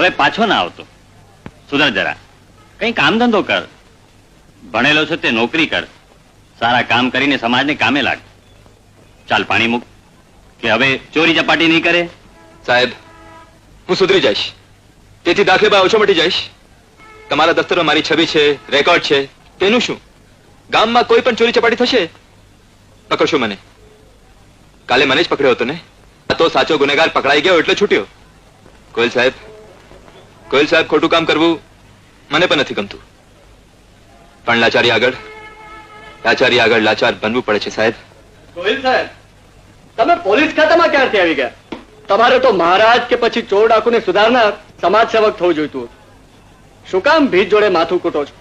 હવે પાછો ના આવતો. સુધર જરા, કઈ કામ ધંધો કર. ભણેલો છે તે નોકરી કર. સારા કામ કરીને સમાજને કામે લાગ. ચાલ પાણી મૂક, કે હવે ચોરી ચપાટી નહીં કરે. સાહેબ, હું સુધરી જઈશ. તેથી દાખલે ઓછો મટી જઈશ. તમારા દફતરમાં મારી છબી છે, રેકોર્ડ છે. તેનું શું? ગામમાં કોઈ પણ ચોરી ચપાટી થશે, પકડશો મને. કાલે મને જ પકડ્યો હતો ને. આ તો સાચો ગુનેગાર પકડાઈ ગયો એટલે છૂટ્યો. કોયલ સાહેબ, ખોટું કામ કરવું મને પણ નથી ગમતું. પણ લાચારી આગળ લાચાર બનવું પડે છે સાહેબ. ગોહિલ સાહેબ, તમે પોલીસ ખાતામાં ક્યારથી આવી ગયા? તમારે તો મહારાજ કે પછી ચોર ડાકુને સુધારનાર સમાજ સેવક થવું જોઈતું. શું કામ ભીત જોડે માથું કૂટો છો?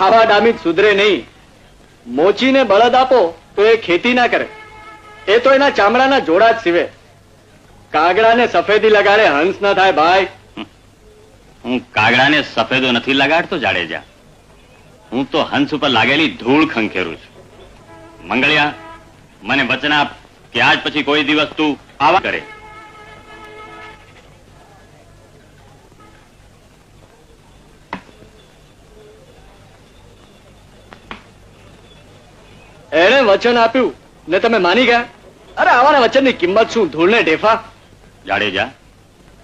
આવા ડામી સુધરે નહીં. મોચીને બળદ આપો તો એ ખેતી ના કરે, એ તો એના ચામડાના જોડા જ સીવે. કાગડાને સફેદી લગાડે હંસ ના થાય ભાઈ. હું કાગડાને સફેદો નથી લગાડતો જાડેજા. હું તો હંસ ઉપર લાગેલી ધૂળ ખંખેરું છું. મંગળિયા, મને વચન આપ કે આજ પછી કોઈ દિવસ તું આવા કરે. એને વચન આપ્યું ને તમે માની ગયા? અરે આવાના વચનની કિંમત શું? ધૂળને ઢેફા. જાડેજા,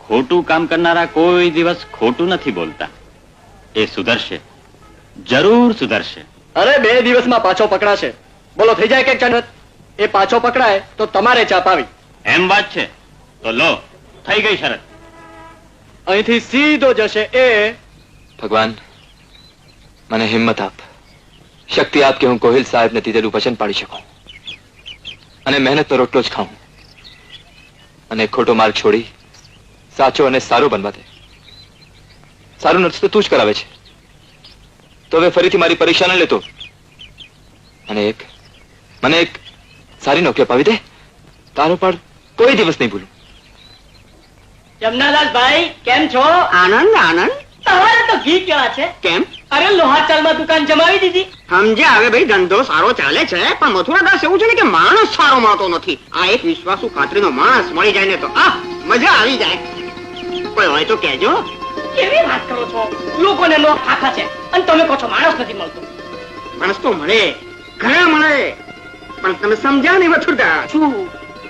ખોટું કામ કરનારા કોઈ દિવસ ખોટું નથી બોલતા. એ સુધરશે, જરૂર સુધરશે. અરે 2 દિવસમાં પાછો પકડાશે. બોલો થઈ જાય કે ચંદ્ર? એ પાછો પકડાય તો તમારે ચાપ આવી. એમ વાત છે તો લો, થઈ ગઈ શરત. અહીંથી સીધો જશે એ. ભગવાન, મને હિંમત આપ, શક્તિ આપ કે હું ગોહિલ સાહેબને દીધેલું વચન પાડી શકું અને મહેનતનો રોટલો જ ખાઉં અને ખોટો માર્ગ છોડી સાચો અને સારો બનવા દે. સારું નથી તો તું જ કરાવે છે. તો હવે ફરીથી મારી પરીક્ષા ન લેતો અને મને એક સારી નોકરી અપાવી દે. તારો પણ કોઈ દિવસ નહીં ભૂલું. જમનાલાલ ભાઈ, કેમ છો? આનંદ આનંદ. તમારે તો ઘી કેવા છે? કેમ? અરે લોહાચાલમાં દુકાન જમાવી દીધી. સમજ્યા? હવે ભાઈ ધંધો સારો ચાલે છે, પણ મથુરાદાસ એવું છે ને કે માણસ સારો મળતો નથી. આ એક વિશ્વાસુ ખાતરીનો માણસ મળી જાય ને તો મજા આવી જાય. કોઈ હોય તો કહેજો. કેવી વાત કરો છો? લોકોને લો ખાખા છે અને તમે કહો છો માણસ નથી મળતો. માણસ તો મળે, ઘણા મળે, પણ તમે સમજ્યા નહીં મથુરદાસ. શું?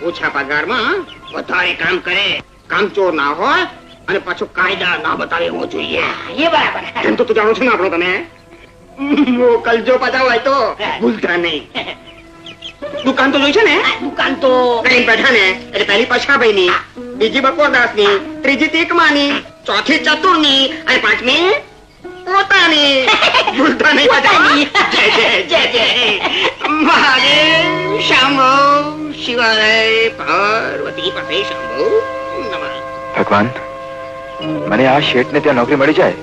ઓછા પગારમાં વધારે કામ કરે, કામચોર ના હોય અને પાછો કાયદા ના બતાવે એવો જોઈએ. એ બરાબર. એમ તો તું જાણો છો ને આપણો તમે. કલજો પાછા હોય તો ભૂલતા નહીં. દુકાન તો જોઈ છે ને? દુકાન તો કઈ બેઠા ને એટલે પહેલી પછાભાઈ ની, બીજી બકોરદાસ ની, ત્રીજી તીકમાની, ચોથી ચતુર ની અને પાંચમી પોતાની. ભૂલતા નહીં પાછા. જય જય જય જય મહાદેવ શંભો શિવાય પાર્વતી પતે શંભો નમઃ. ભગવાન, મને આ શેઠને ત્યાં નોકરી મળી જાય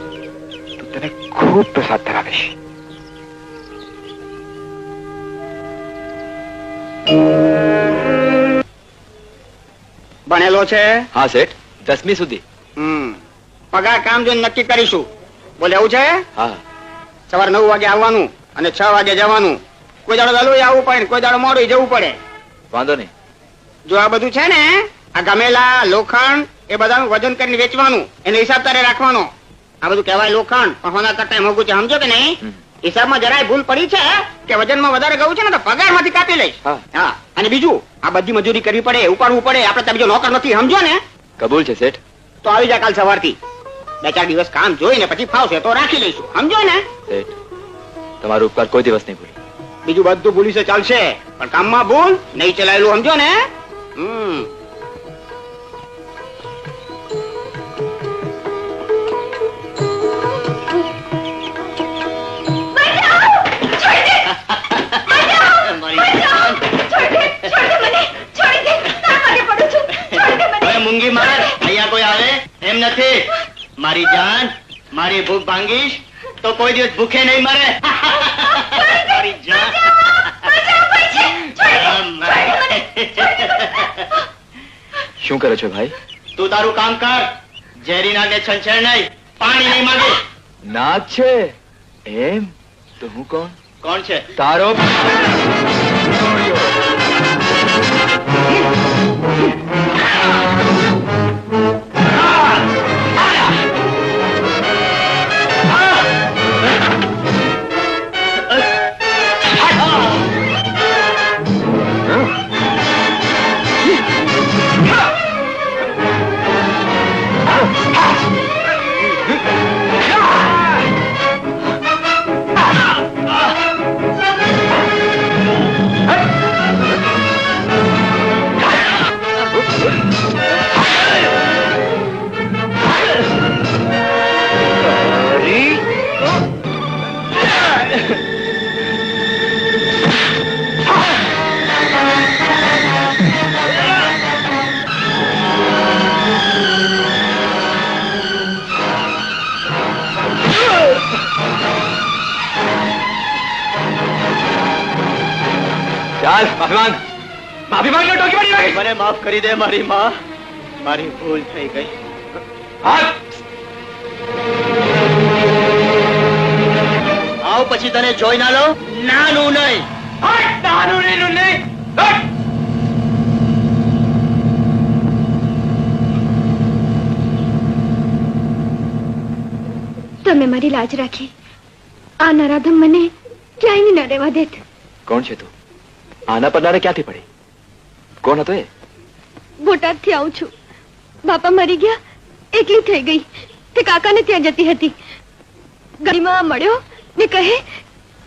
તો તને ખૂબ પ્રસાદ ધરાવીશ. ભણેલો છે? હા શેઠ, 10મી સુધી. પગાર કામ જોઈને નક્કી કરીશું. બોલે એવું છે? હા. સવારે 9 વાગે આવવાનું અને 6 વાગે જવાનું. કોઈ દાડો વહેલું આવવું પડે, કોઈ દાડો મોડું જવું પડે. વાંધો નહીં. જો આ બધું છે ને, આ ગમેલા લોખંડ એ બધાનું વજન કરીને વેચવાનું, એનો હિસાબ તારે રાખવાનો. આ બધું કહેવાય લોખંડ, પણ હોના કરતા મોંઘું છે, સમજો કે નહીં? હિસાબમાં જરાય ભૂલ પડી છે કે વજનમાં વધારે ગયું છે ને તો પગારમાંથી કાપી લઈશ. હા. અને બીજું, આ બધી મજૂરી કરવી પડે, ઉપાડવું પડે. આપણે ત્યાં બીજો નોકર નથી, સમજો ને? કબૂલ છે શેઠ. તો આવી જા કાલ સવારથી. 2-4 દિવસ કામ જોઈને પછી ફાવશે તો રાખી લઈશું, સમજો ને? શેઠ, તમારો ઉપકાર કોઈ દિવસ નહીં ભૂલું. બીજું બધું ભૂલી ચાલશે, પણ કામમાં ભૂલ નહીં ચલાયેલું, સમજો ને? મૂંગી માર, અહીંયા કોઈ આવે એમ નથી. મારી જાન, મારી ભૂખ ભાંગીશ તો કોઈ દિવસ ભૂખે નહીં મરે. મારી જાન. શું કરો છો ભાઈ? તું તારું કામ કર. ઝેરી નાગે છંછેડ નહીં, પાણી નહીં માંગે. નાગ છે એમ તો હું કોણ? કોણ છે? તારો ચાલ માફી માંગ લો ટોકી પડી મને માફ કરી દે મારી માં, મારી ભૂલ થઈ ગઈ. આવ પછી તને જોઈ ના લો. નાનું નહીં. તમે મારી લાજ રાખી. આ નરાધમ મને ક્યાંય ન રહેવા દેત. કોણ છે તું? આના પરનારે ક્યાંથી પડી? કોણ હતો એ? બોટાદથી આવું છું. બાપા મરી ગયા, એકલી થઈ ગઈ. તે કાકાને ત્યાં જતી હતી. ગાડીમાં મળ્યો ને કહે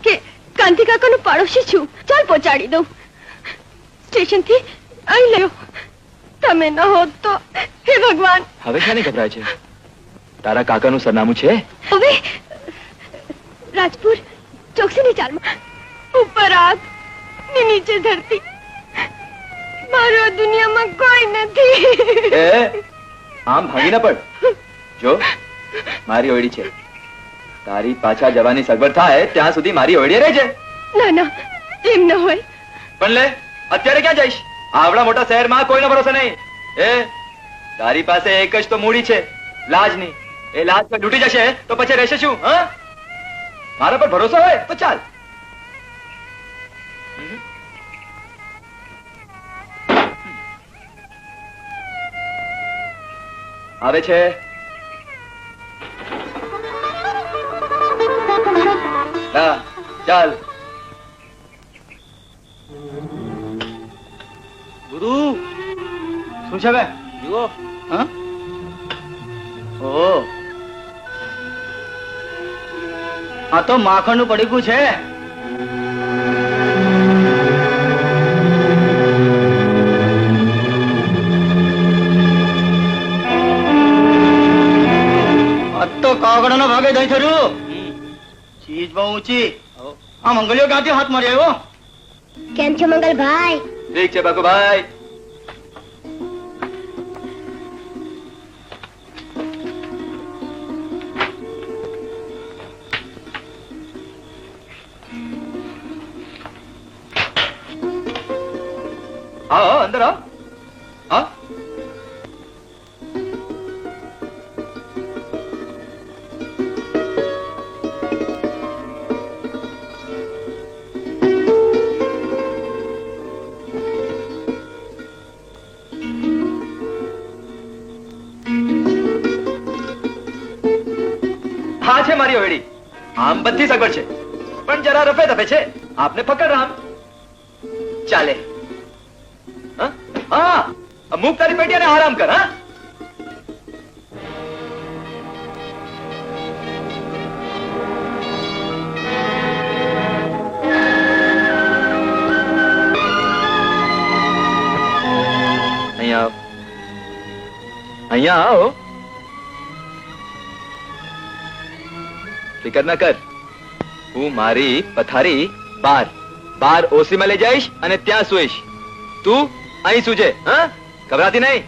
કે કાંતિ કાકાનું પાડોશી છું, ચાલ પહોંચાડી દઉં. સ્ટેશનથી અહીં લયો. તમે ન હોત તો હે ભગવાન. હવે ક્યાંની ગભરાય છે? તારા કાકાનું સરનામું છે? હવે રાજપુર ચોકસીની ચાલમાં, ઉપર આગ ને નીચે ધરતી. મારો આ દુનિયામાં કોઈ નથી. એ આમ ભાંગી ના પડ. જો મારી ઓયડી છે, તારી પાછા જવાની સગવડ થાય ત્યાં સુધી મારી ઓયડી રહેજે. ના ના, એમ ન હોય. પણ લે, અત્યારે ક્યાં જઈશ? આવડા મોટા શહેરમાં કોઈનો ભરોસો નહીં. એ તારી પાસે એક જ તો મૂડી છે, લાજની. એ લાજ પર લૂટી જશે તો પછી રહેશે શું? હા, મારા પર ભરોસો હોય તો ચાલ. આવે છે. હા, ચાલ. ગુરુ શું છે બે? જુઓ. હા, ઓ આ તો માખણનું પડીકું છે. આ તો કાગડાનો ભાગે દઈ થયું. ચીજ બહુ ઊંચી. આ મંગળિયો ક્યાંથી હાથ મારી આવ્યો? કેમ છો મંગલભાઈ? ઠીક છે બાકુભાઈ. આવો અંદર આવો. હા, હા છે મારી ઓયડી. આમ બધી સગવડ છે, પણ જરા રફે દફે છે. આપને પકડ રામ ચાલે. હા, મૂક તારી પેટી અને આરામ કર. હા, અહીંયા આવ. અહીંયા આવો. ફિકર ના કર, હું મારી પથારી બાર ઓસીમાં લઈ જઈશ અને ત્યાં સુઈશ. તું અહીં સુજે. હા, ઘબરાતી નહીં.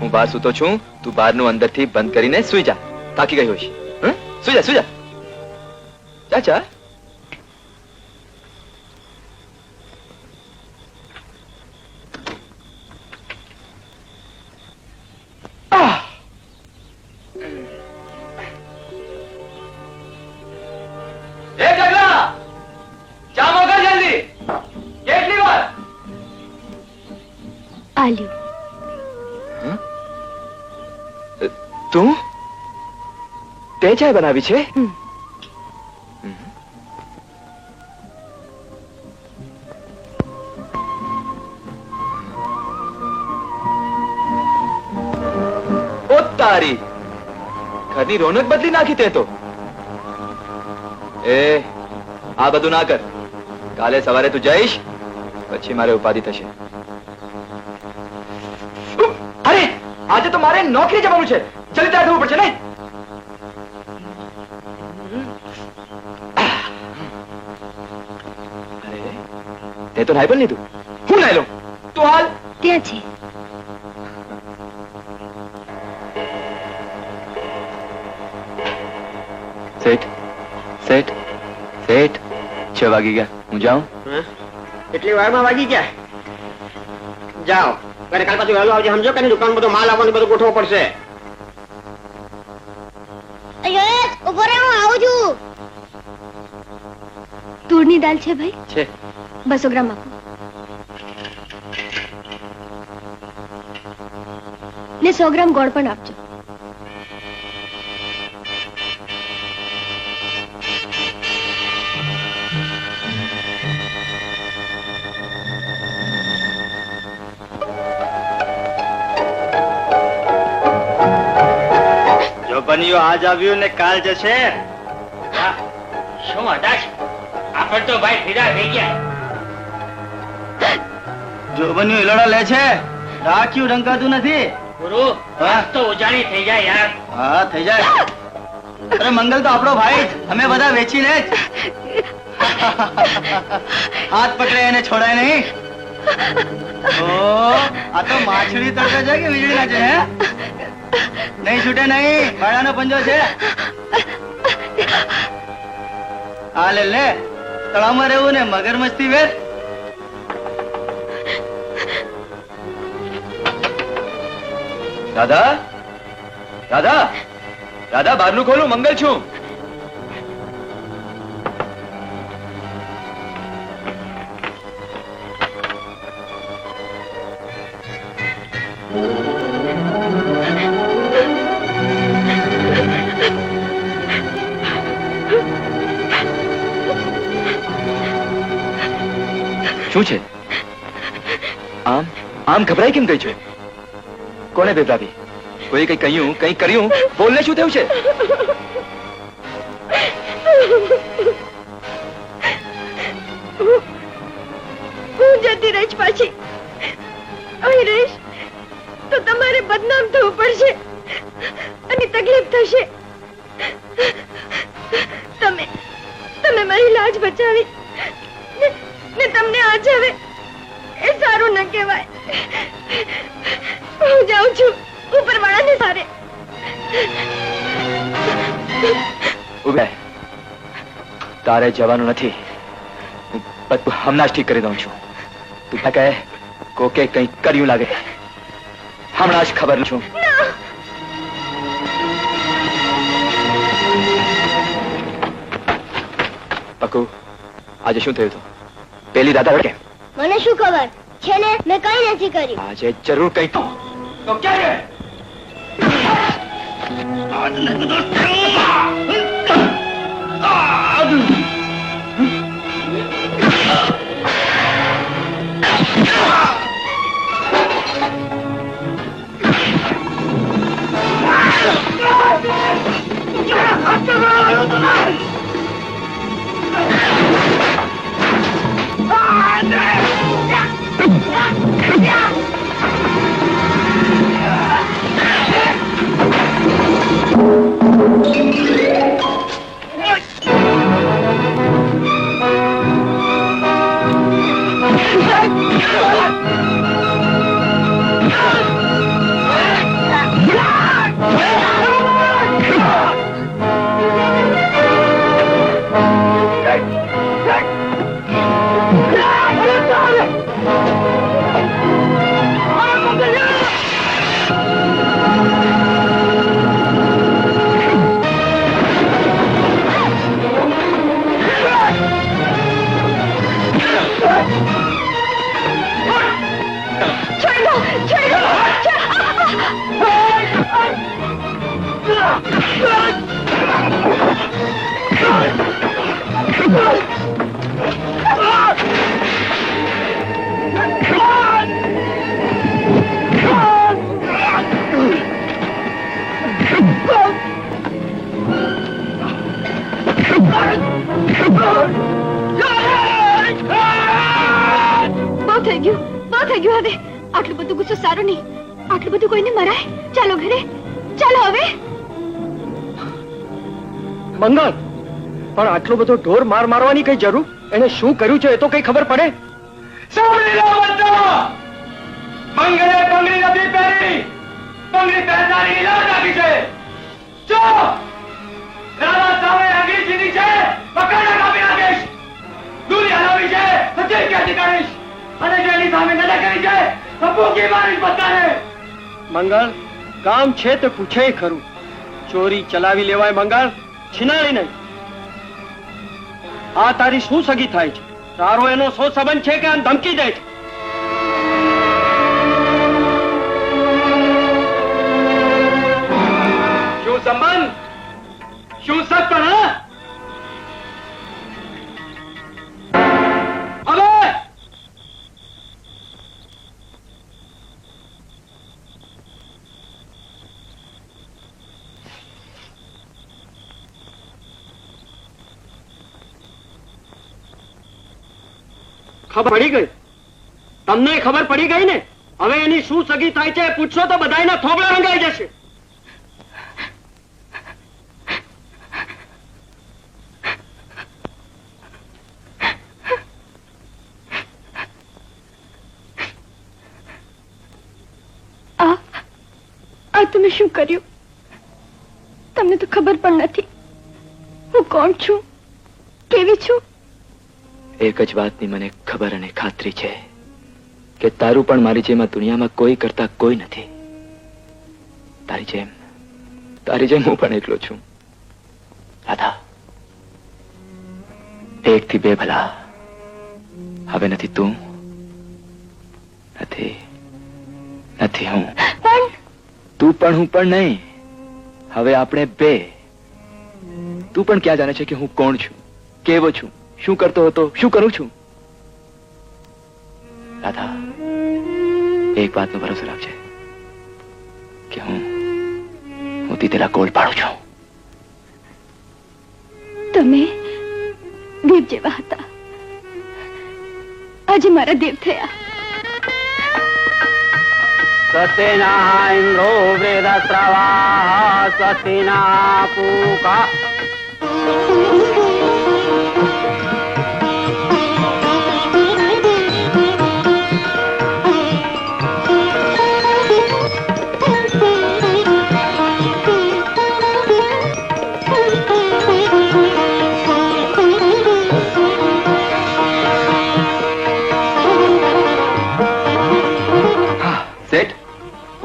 હું બહાર સૂતો છું, તું બહારનું અંદરથી બંધ કરીને સુઈ જા. થાકી ગઈ હોઈશ. સુઈ જા. જા જા. એ જગલા, ચા મોકલ જલ્દી. કેટલી વાર? આલ્યું. તું તે ચાય બનાવી છે? ઓ તારી, ઘરની રોનક બદલી નાખી તે તો. એ આ બધું ના કર. કાલે સવારે તું જઈશ પછી મારે ઉપાધિ થશે. અરે આજે તો મારે નોકરી જવાનું છે. જલ્દી તૈયાર થવું પડશે નહીં? અરે તે તો નાઈ પણ લીધું. હું નાઈ લઉં, તું હાલ. ત્યાં છે. સેઠ સેઠ સેઠ 6 વાગી ગયા. હું જાઉં? એટલી વારમાં વાગી ગયા? જાઓ અને કાલ પાછું વહેલું આવજે, સમજો કે નહીં? દુકાન બધો માલ આવવાનું બધું ગોઠવો પડશે. ઉભો રહે, હું આવું છું. તુરની દાળ છે ભાઈ? છે. 200 ગ્રામ આપો. ને 100 ગ્રામ ગોળ પણ આપજો. જો બન્યું આજ આવ્યું ને કાલ જશે. શું હતાશ? આપણે તો ભાઈ ફિદા થઈ ગયા. જો બન્યું હિલોડા લે છે, રાખ્યું રંગાતું નથી. ગુરુ હા? તો ઉજાણી થઈ જાય યાર. હા થઈ જાય. અરે મંગલ તો આપણો ભાઈ જ, અમે બધા વેચીને જ. હાથ પકડે એને છોડાય નહીં. ઓ આ તો માછલી તડકે છે કે વીજળી ના છે? હે નહીં છૂટે નહીં, ભાડાનો પંજો છે. હા લે લે, તળાવમાં રહેવું ને મગરમસ્તી વેર. દાદા દાદા દાદા, બહારનું ખોલું, મંગલ છું. શું છે? આમ આમ ઘબરાઈ કેમ ગઈ છે? કોને બેબરાવી? કોઈ કઈ કહ્યું, કઈ કર્યું? બોલને, શું થયું છે? હું જતી રહીશ પાછી. અહીં રહીશ તો તમારે બદનામ થવું પડશે અને તકલીફ થશે. તમે તમે મારી લાજ બચાવી ને તમને આજ હવે એ સારું ન કહેવાય. હું જાઉં છું ઉપરવાળાને સારે. ઉભે, તારે જવાનું નથી. હું બધું હમણાં જ ઠીક કરી દઉં છું. તું કહે કોકે કંઈક કર્યું લાગે, હમણાં જ ખબર છું. પક્કુ, આજે શું થયું હતું? પેલી દાદા કેમ? મને શું ખબર છે ને, મેં કઈ નથી કર્યું. આજે જરૂર કંઈક. તો ક્યારે? બહુ થઈ ગયું હવે. આટલું બધું ગુસ્સો સારું નહીં. આટલું બધું કોઈને મરાય? ચાલો ઘરે, ચાલો હવે. મંગળ, પણ આટલો બધો ઢોર માર મારવાની કઈ જરૂર? એને શું કર્યું છે એ તો કઈ ખબર પડે? સાંભળી લો બધા! મંગળે બંગડી નથી પહેરી, બંગડી પહેરનારી લાજ આપી છે. જો રાણા સામે અંગ્રેજીની છે, પકડને કાપી નાખીશ. દૂરી હલાવી છે તો જેલ કેદી કરીશ, અને જેની સામે નજર કરી છે તો ભૂખી મારીશ બધાને. મંગળ, કામ છે તે પૂછે ખરું. ચોરી ચલાવી લેવાય મંગળ, છીનાળી નહીં. આ તારી શું સગી થાય છે? તારો એનો સો સંબંધ છે કે આમ ધમકી દે છે? શું સંબંધ? શું સત પણ? હવે ખબર પડી ગઈ? તમને ખબર પડી ગઈ ને? હવે એની શું સગી થાય છે પૂછશો તો બધાયના થોબડા રંગાઈ જશે. આ તમે શું કર્યું? તમને તો ખબર પણ નથી હું કોણ છું, કેવી છું. એક જ વાતની મને ખબર અને ખાતરી છે કે તારું પણ મારી જેમ આ દુનિયામાં કોઈ કરતા કોઈ નથી. તારી જેમ હું પણ એકલો છું. રાધા, એક થી બે ભલા. હવે નથી તું, નથી હું. પણ તું પણ હું પણ નહીં. હવે આપણે બે. તું પણ ક્યાં જાણે છે કે હું કોણ છું, કેવો છું, શું કરતો હતો, શું કરું છું? રાધા, એક વાતનો ભરોસો રાખજે કે હું તેરા કોલ પાડું છું. તમે દેવ જેવા હતા, આજે મારા દેવ થયા. સત્યના ઇન્દ્રો વેદસ્રવા સત્યના પૂકા.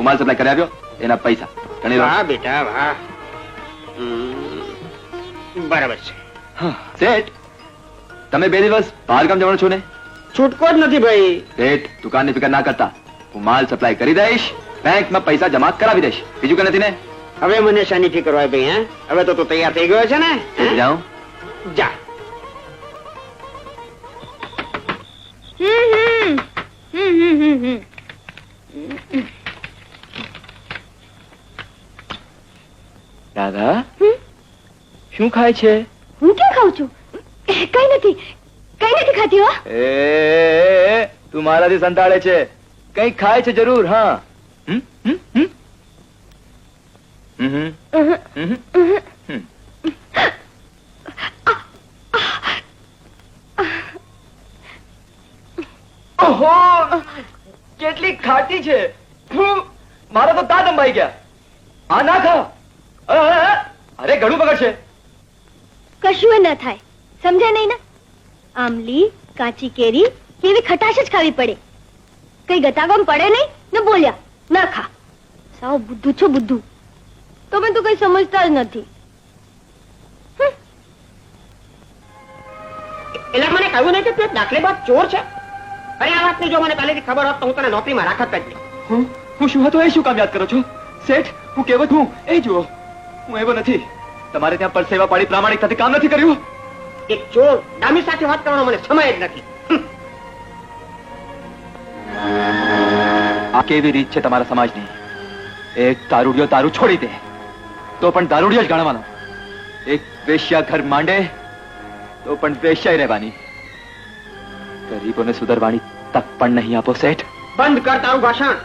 માલ સપ્લાય કરી આવ્યો, એના પૈસા ગણી લો. વાહ બેટા વાહ. બરાબર છે. શેઠ, તમે 2 દિવસ બહાર ગામ જવાનું છો ને? છૂટકો જ નથી ભાઈ. શેઠ, દુકાનની ફિકર ના કરતા. હું માલ સપ્લાય કરી દઈશ, બેંકમાં પૈસા જમા કરાવી દઈશ. બીજું કઈ નથી ને? હવે મને શાની ફિકર હોય ભાઈ? હે, હવે તો તું તૈયાર થઈ ગયો છે ને? હે? જાઉં? જા. રાધા, શું ખાય છે? હું ક્યાં ખાઉં છું? કઈ નથી ખાતી. હો, તું મારાથી સંતાડે છે. કઈ ખાય છે જરૂર. હા. ઓહો, કેટલી ખાટી છે. મારા તો દાંત અંબાઈ ગયા. આ ના ખા. અરે ઘણું બગડશે. કશું ન થાય, સમજ્યા નહીં ને? આમલી, કાચી કેરી કેવી ખટાશ જ ખાવી પડે. કઈ ગતાગમ પડે નહીં ને બોલ્યા ના ખા. સાવ બુદ્ધુ છો બુદ્ધુ. તમે તો કઈ સમજતા જ નથી. એટલે મને કહ્યું નહીં કે તું એક દાખલેબાજ ચોર છે? અરે આ વાતની જો મને પહેલેથી ખબર હોત તો હું તને નોકરીમાં રાખત જ નહીં. હું શું હતો એ શું કામ યાદ કરો છો? શેઠ, હું કેવો છું એ જુઓ. હું એવો નથી. તમારે ત્યાં પરસેવા પાડી પ્રામાણિકતાથી કામ નથી કર્યું. એક ચોર ડામી સાથે વાત કરવાનો મને સમય જ નથી. આ કેવી રીત છે તમારા સમાજની? એક દારૂડિયો દારૂ છોડી દે તો પણ દારૂડિયો જ ગણવાનો. એક વેશ્યા ઘર માંડે તો પણ વેશ્યાઈ રહેવાની. ગરીબોને સુધરવાની તક પણ નહીં આપો શેઠ. બંધ કર તારું ભાષણ.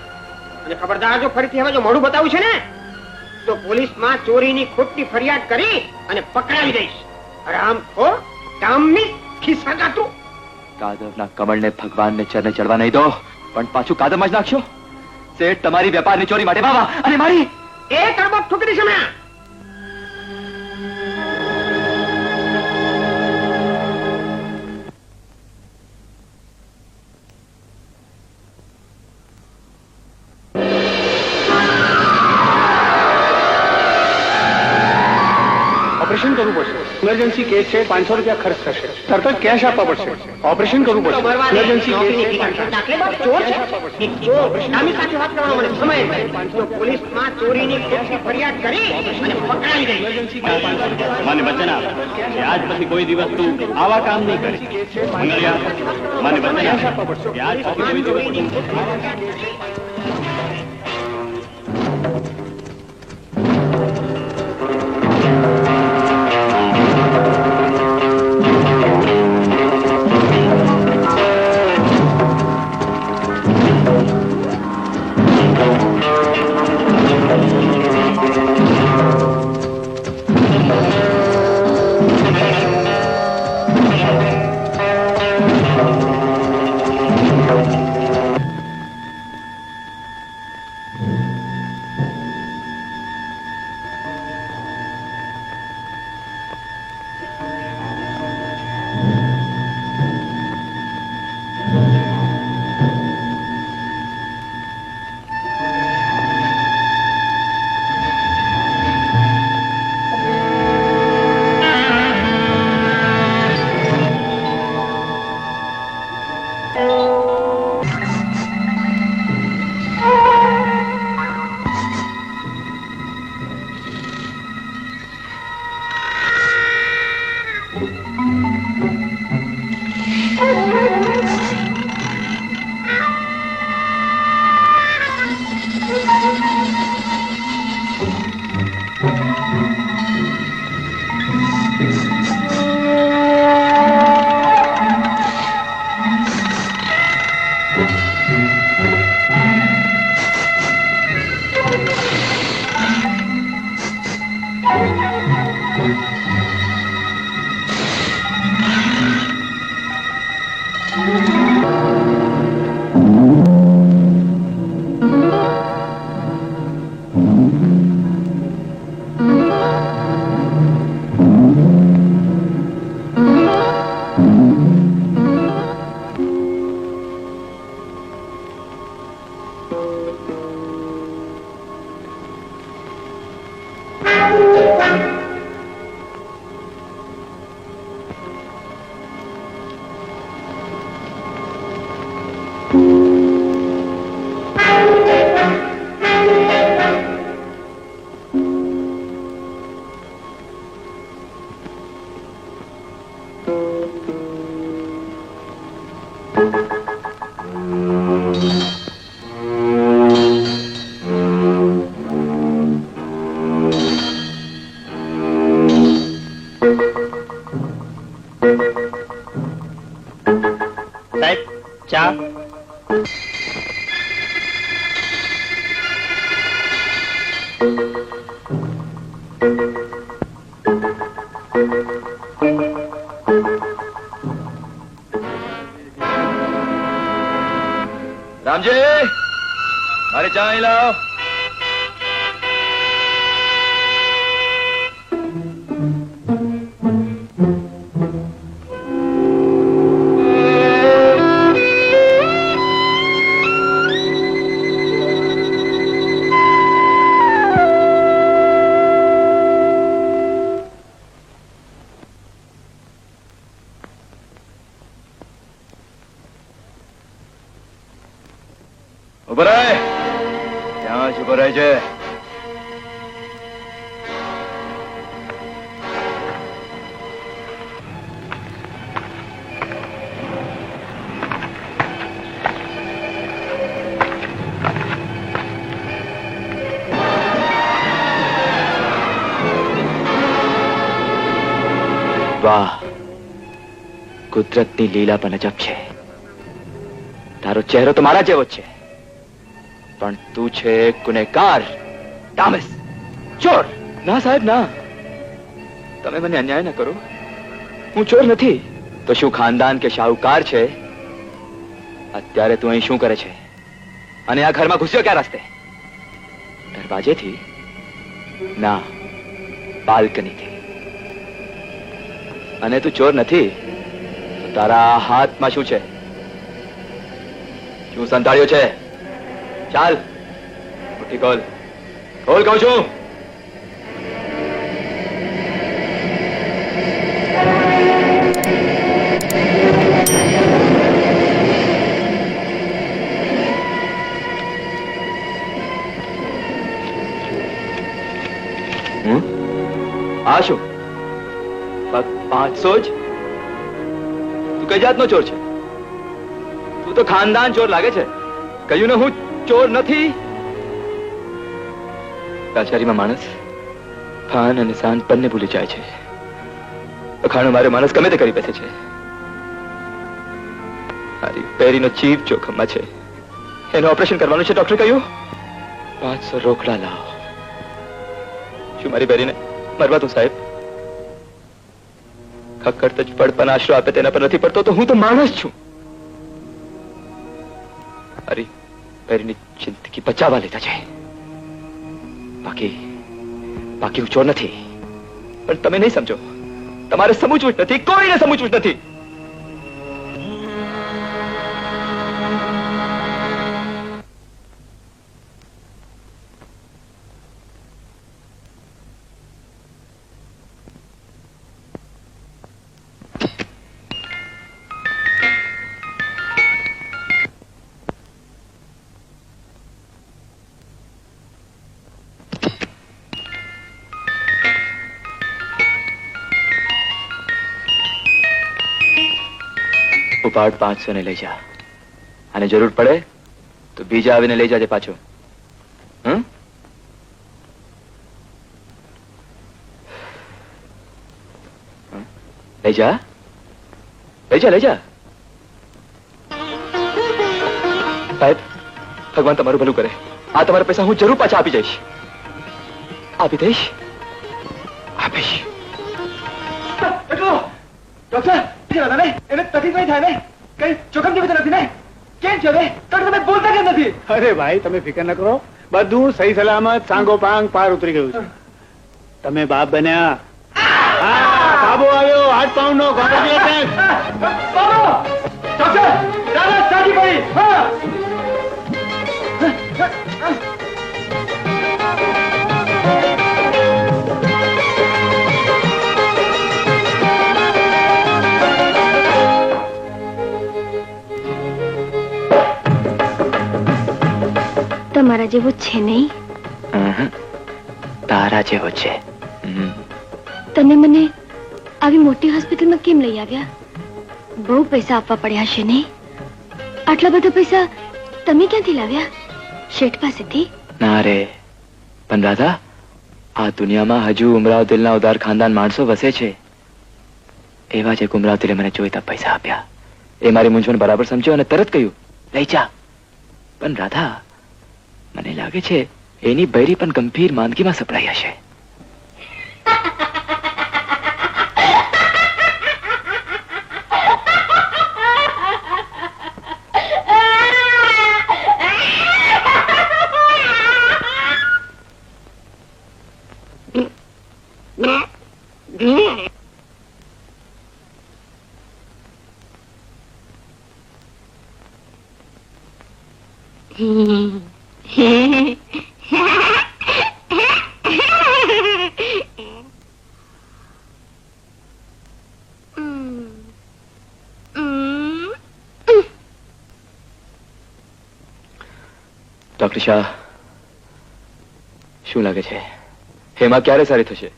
અને ખબરદાર જો ફરીથી હવે જો મોઢું બતાવું છે ને તો પોલીસમાં ચોરીની ખોટની ફરિયાદ કરી અને પકડાવી દઈશ. હરામખોર, કામની ખિસ્સાકાતું. કાદવના કમળને ભગવાનને ચરણે ચડવા નહીં દો, પણ પાછું કાદવમાં જ નાખશો. શેઠ તમારી વેપારની ચોરી માટે બાવા અને મારી એ તડબક ઠોકી દઈશ હમણાં. ઓપરેશન કરવું પડશે. ઇમરજન્સી કેસ છે, 500 રૂપિયા ખર્ચ થશે. તરત જ કેશ આપવા પડશે. ઓપરેશન કરવું પડશે. ઇમરજન્સી કેસ છે. ચોર છે. એક ચોર નામી સાથે વાત કરવાનો મને સમય નથી. તો પોલીસમાં ચોરીની ખોટની ફરિયાદ કરી અને પકડાવી દઈશ. મને વચન આપ કે આજ પછી કોઈ દિવસ તું આવા કામ નહીં કરીશ. મંગળિયા, મને વચન આપ કે આજ પછી કોઈ દિવસ તું સાહેબ ચા. રામજી, મારે ચા અહીં લાવો. ઉભો રહે, ત્યાં જ ઉભો રહેજે. વાહ, કુદરતની લીલા પણ અજબ છે. તારો ચહેરો તો મારા જેવો જ છે. પણ તું છે ગુનેગાર, ડામસ, ચોર. ના સાહેબ ના, તમે મને અન્યાય ન કરો. હું ચોર નથી. તો શું ખાનદાન કે શાહુકાર છે? અત્યારે તું અહીં શું કરે છે અને આ ઘરમાં ઘૂસ્યો ક્યાં રસ્તે? દરવાજેથી? ના, બાલ્કનીથી. અને તું ચોર નથી તો તારા હાથમાં શું છે? શું સંતાડ્યો છે? ચાલ મુઠ્ઠી ખોલ. ખોલ કહું છું. આ શું? 500 જ? તું કઈ જાતનો ચોર છે? તું તો ખાનદાન ચોર લાગે છે. કહ્યું ને હું ચોર નથી. કાચારીમાં માણસ ફાન અને સાન બંને ભૂલી જાય છે. અખાણું મારે માણસ ગમે તે કરી બેસે છે. મારી પેરીનો જીવ જોખમમાં છે. એનું ઓપરેશન કરવાનું છે. ડોક્ટર કહ્યું 500 રોકડા લાવો. શું મારી પેરીને મરવા તું સાહેબ? ખકડત જ પડપણ આશરો આપે તેના પર નથી પડતો તો હું તો માણસ છું. મારી પેરીની જિંદગી બચાવવા લીધા છે. બાકી હું ચોર નથી. પણ તમે નહીં સમજો. તમારે સમજવું જ નથી. કોઈને સમજવું જ નથી. ઉપાડ 500 ને લઈ જા. અને જરૂર પડે તો બીજા આવીને લઈ જાજે પાછો. લઈ જા. સાહેબ, ભગવાન તમારું ભલું કરે. આ તમારા પૈસા હું જરૂર પાછા આપી દઈશ. ડોક્ટર, એને તકલીફ નહીં થાય ને? કઈ જોખમ જેવી તો નથી ને? કેમ છે હવે? તમે બોલતા કેમ નથી? અરે ભાઈ, તમે ફિકર ન કરો. બધું સહી સલામત સાંગો પાંગ પાર ઉતરી ગયું છે. તમે બાપ બન્યા. કાબુ આવ્યો. 8 પાઉન્ડ નો કોન્ટ્રાક્ટ. ડોક્ટર, દાદા સાજી પડી. તમારા જેવો છે નહીં. તારા જેવો છે. તમે મને આવી મોટી હોસ્પિટલમાં કેમ લઈ આવ્યા? બહુ પૈસા આપવા પડ્યા હશે નહીં? આટલા બધા પૈસા તમે ક્યાંથી લાવ્યા? શેઠ પાસેથી? ના રે, પણ રાધા, આ દુનિયામાં હજુ ઉમરાવ દિલના ઉદાર ખાનદાન માણસો વસે છે. એવા જ એક ઉમરાવ દિલે મને જોઈતા પૈસા આપ્યા. એ મારી મૂંઝવણ બરાબર સમજ્યો અને તરત કહ્યું લઈ જા. પણ રાધા, મને લાગે છે એની બૈરી પણ ગંભીર માંદગીમાં સપડાઈ હશે. ડોક્ટર શાહ, શું લાગે છે હેમા ક્યારે સારી થશે?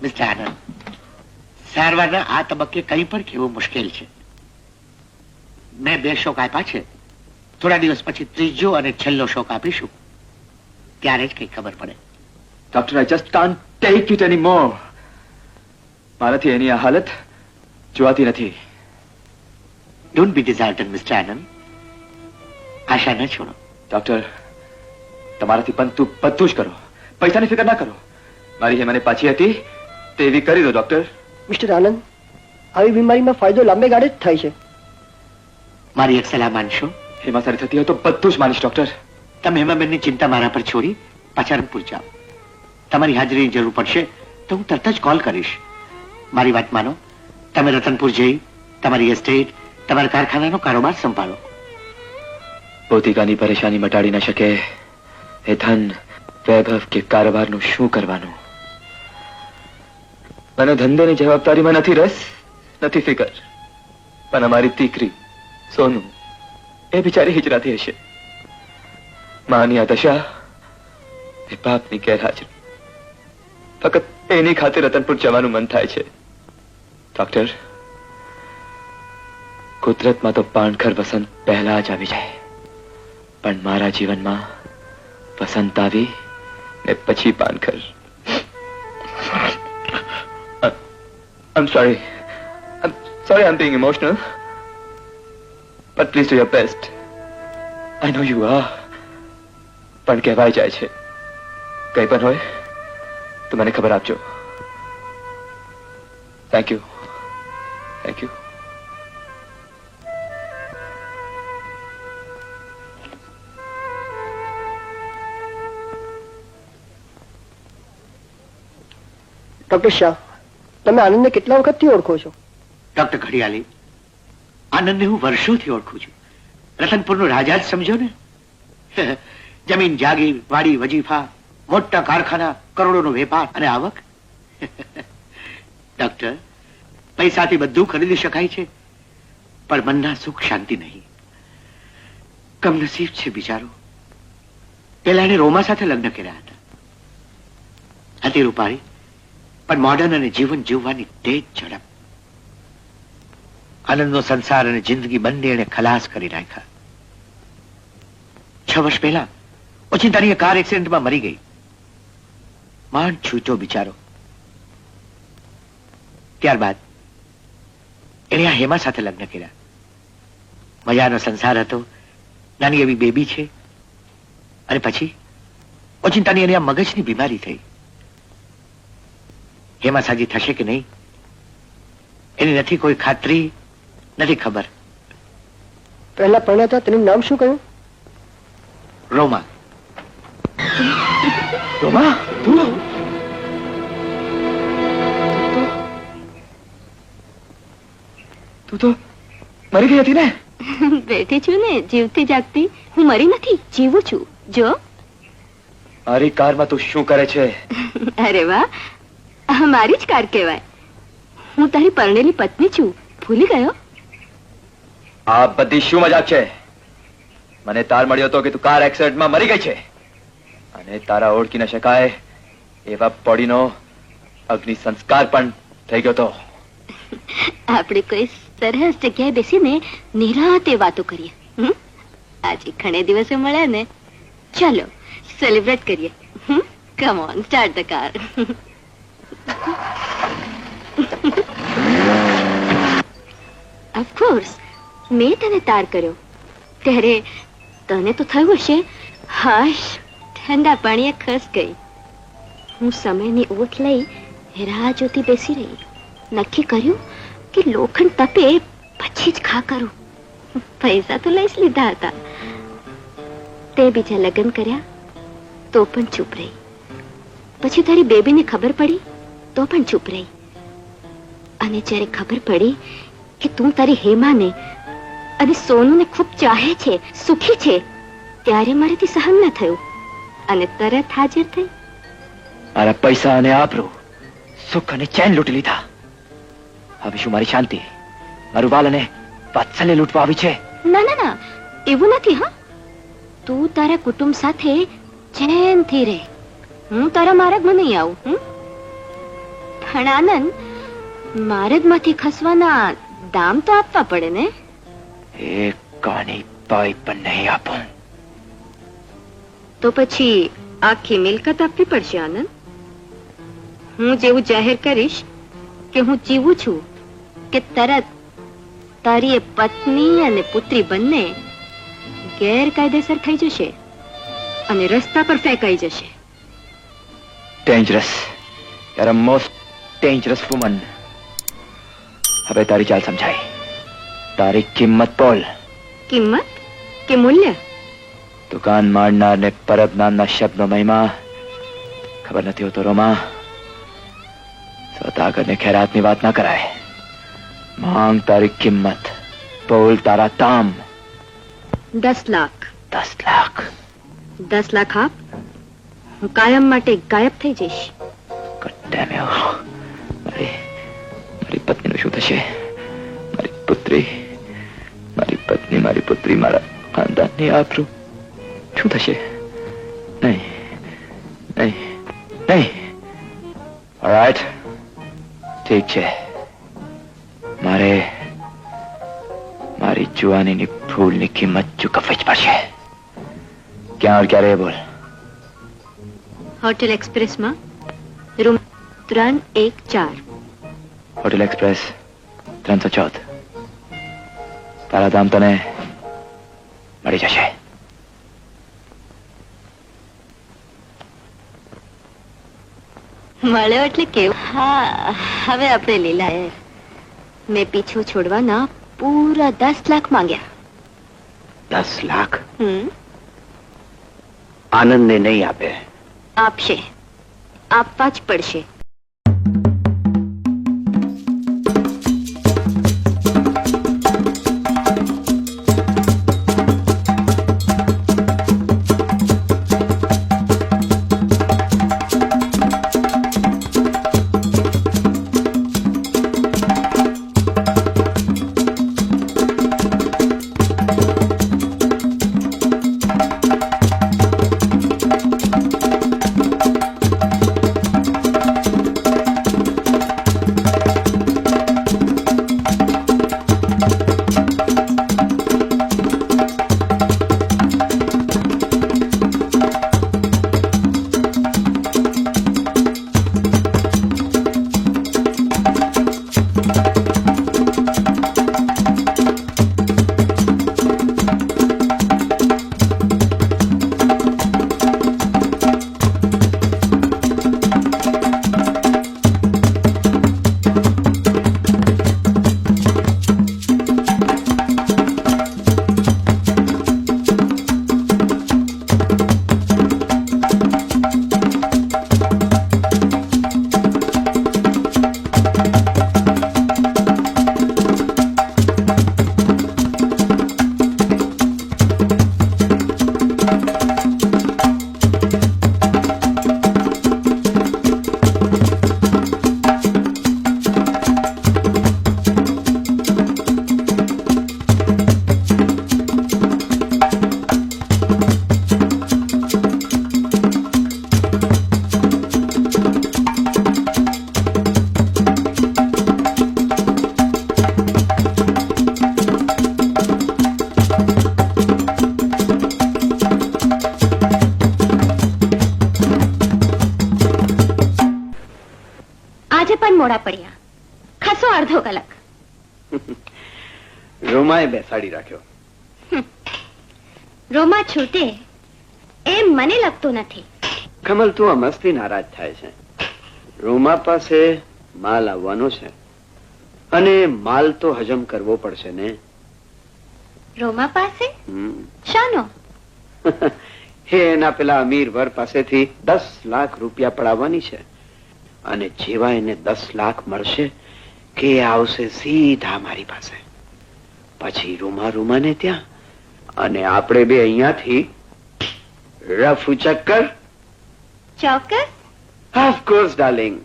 મિસ્ટર આનંદ, સારવારના આ તબક્કે કંઈ પણ કહેવું મુશ્કેલ છે. મેં 2 શોક આપ્યા છે. થોડા દિવસ પછી ત્રીજો અને છેલ્લો શોક આપીશું. ત્યારે જ કઈ ખબર પડે. Doctor, I just can't take it એનીમોર. મારાથી એની આ હાલત જોવાતી નથી. ડોન્ટ બી ડિઝાર્ટેડ મિસ્ટર આનંદ. આશા ન છોડો. ડોક્ટર, તમારાથી બનતું બધું જ કરો, પૈસાની ફિકર ના કરો. મારી હેમાને પાછી હતી તેવી કરી દો ડોક્ટર. મિસ્ટર આનંદ, આવી બીમારીમાં ફાયદો લાંબે ગાળે જ થાય છે. મારી એક સલાહ માનશો? હેમા સારી થતી હોય તો બધું જ માનીશ ડોક્ટર. તમે હેમાબેનની ચિંતા મારા પર છોડી પાછા રંગપુર જાઓ. તમારી હાજરીની જરૂર પડશે તો હું તરત જ કોલ કરીશ. મારી વાત માનો, તમે રતનપુર જઈ તમારી એસ્ટેટ, તમારા કારખાનાનો કારોબાર સંભાળો. પોતિકાની પરેશાની મટાડી ન શકે એ ધન, વૈભવ કે કારોબારનું શું કરવાનું? મને ધંધેની જવાબદારીમાં નથી રસ, નથી ફિકર. પણ અમારી દીકરી સોનું એ બિચારી હિજરાતી હશે. માની આ દશા, એ બાપની ગેરહાજરી. ફક્ત એની ખાતે રતનપુર જવાનું મન થાય છે. ડોક્ટર, કુદરતમાં તો પાણખર વસંત પહેલા જ આવી જાય, પણ મારા જીવનમાં વસંત આવી ને પછી પાનખર. I'm sorry. I'm being emotional. But please do your best. I know you are. પણ કહેવાય જાય છે, કઈ પણ હોય તો મને ખબર આપજો. Thank you. Thank you. Doctor Shah, તમે આનંદને કેટલા વખતથી ઓળખો છો? ડોક્ટર ઘડિયાળી, આનંદને હું વર્ષોથી ઓળખું છું. રતનપુરનો રાજા જ સમજો ને. જમીન, જાગીર, વાડી, વજીફા, મોટા કારખાના, કરોડોનો વેપાર અને આવક. ડોક્ટર, પૈસાથી બધું ખરીદી શકાય છે, પણ મનના સુખ શાંતિ નહીં. કમનસીબ છે બિચારો. પેલા એને રોમા સાથે લગ્ન કર્યા હતા. હતી રૂપાળી, પણ મોડર્ન અને જીવન જીવવાની તેજ ઝડપ. આનંદનો સંસાર અને જિંદગી બંને એને ખલાસ કરી નાખ્યા. 6 વર્ષ પહેલા ઓચિંતાની કાર એક્સિડન્ટમાં મરી ગઈ. માંડ છૂટો બિચારો. ત્યારબાદ એણે આ હેમા સાથે લગ્ન કર્યા. મજાનો સંસાર હતો, નાની એવી બેબી છે. અને પછી ઓચિંતાની એને આ મગજની બીમારી થઈ. હેમા સાજી થશે કે નહીં એની નથી કોઈ ખાતરી, નથી ખબર. પહેલા પરણ્યા તેનું નામ શું કહ્યું? રોમા. રોમા, તું તો મરી ગઈ હતી ને? બેઠી છું ને, જીવતી જાગતી. હું મરી નથી, જીવું છું. જો મારી કારમાં તું શું કરે છે? અરે વાહ, આ મારી જ કાર કહેવાય. હું તારી પરણેલી પત્ની છું, ભૂલી ગયો? આ બધી શું મજાક છે? મને તાર મળ્યો તો કે તું કાર એક્સિડન્ટમાં મરી ગઈ છે, અને તારા ઓળખી ન શકાય એવા બોડીનો અગ્નિ સંસ્કાર પણ થઈ ગયો તો. આપણે કોઈ સરસ જગ્યાએ બેસીને નિરાંતે વાતો કરીએ. આજે ઘણે દિવસે મળ્યા ને, ચાલો સેલિબ્રેટ કરીએ. Come on, start the car. Of course મેં તને તાર કર્યો ત્યારે તને તો થયું હશે, હાશ ઠંડા પાણીએ ખસ ગઈ. હું સમયની ઓટ લઈ રાહ જોતી બેસી રહી. નક્કી કર્યું કે લોખંડ તપે પછી જ ખા કરું. પૈસા તો લઈ જ લીધા હતા. તે બીજા લગ્ન કર્યા તો પણ ચૂપ રહી. પછી તારી બેબીને ખબર પડી તો પણ ચૂપ રહી. અને જ્યારે ખબર પડી કે તું તારી હેમાને અને સોનુને ખૂબ ચાહે છે, સુખી છે, ત્યારે મારાથી સહન ન થયું અને તરત હાજર થઈ. મારા પૈસા અને આબરૂ, સુખ અને ચેન લૂંટી લીધા. હવે શું મારી શાંતિ, મારું બાલ અને વાત્સલ્ય લૂંટવા આવી છે? ના ના ના, એવું નથી. હા, તું તારા કુટુંબ સાથે ચેનથી રહે. હું તારા માર્ગમાં નહીં આવું. પણ આનંદ, માર્ગમાંથી ખસવાના દામ તો આપવા પડે ને. એક કાની પાઈ પણ નહીં આપું. તો પછી આખી મિલકત આપવી પડશે આનંદ. હું જેવું જાહેર કરીશ કે હું જીવું છું, કે તરત તારી એ પત્ની અને પુત્રી બંને ગેરકાયદેસર થઈ જશે. અને રસ્તા પર ફેંકાઈ જશે. Dangerous, you are a most dangerous woman. હવે તારી ચાલ સમજાય. તારી કિંમત બોલ. કિંમત કે મૂલ્ય? દુકાન માંડનારને પરબ નામના શબ્દનો મહિમા ખબર નથી હોતો રોમા. સોદાગરને ખૈરાતની વાત ના કરાય. માંગ તારી કિંમત, બોલ તારા દામ. 10 લાખ. 10 લાખ. 10 લાખ આપ, હું કાયમ માટે ગાયબ થઈ જઈશ. મારી પત્નીનું શું થશે? મારી પત્ની, મારી પુત્રી, મારા ખાનદાનની આબરૂ શું થશે? નહીં, નહીં, નહીં. ઓલરાઈટ, ઠીક છે. મારી જુવાનીની ભૂલની કિંમત ચૂકવવી જ પડશે. ક્યાં ક્યારે બોલ. હોટેલ એક્સપ્રેસમાં રૂમ 314. Hotel express 314. તારા દામ તને મળી જશે. મળ્યો એટલે કેવું? હા, હવે આપણે લીલાએ મેં પીછો છોડવાના પૂરા 10 લાખ માંગ્યા. 10 લાખ આનંદને નહીં આપે. આપશે, આપવા જ પડશે. આજે પણ મોડા પડ્યા. ખાસો અડધો કલાક. રોમાએ બેસાડી રાખ્યો. રોમા છૂટે એમ મને લાગતું નથી. કમલ, તું આ મસ્તી નારાજ થાય છે. રોમા પાસે માલ આવવાનો છે અને માલ તો હજમ કરવો પડશે ને. રોમા પાસે શાનો? હે એના પેલા અમીર વર પાસેથી 10 લાખ રૂપિયા પડાવવાની છે અને જેવા એને 10 લાખ મળશે કે આવશે સીધા મારી પાસે. પછી રૂમાને ત્યાં અને આપણે બે અહીંયાથી રફ ચક્કર. ચોક્કસ. Of course darling.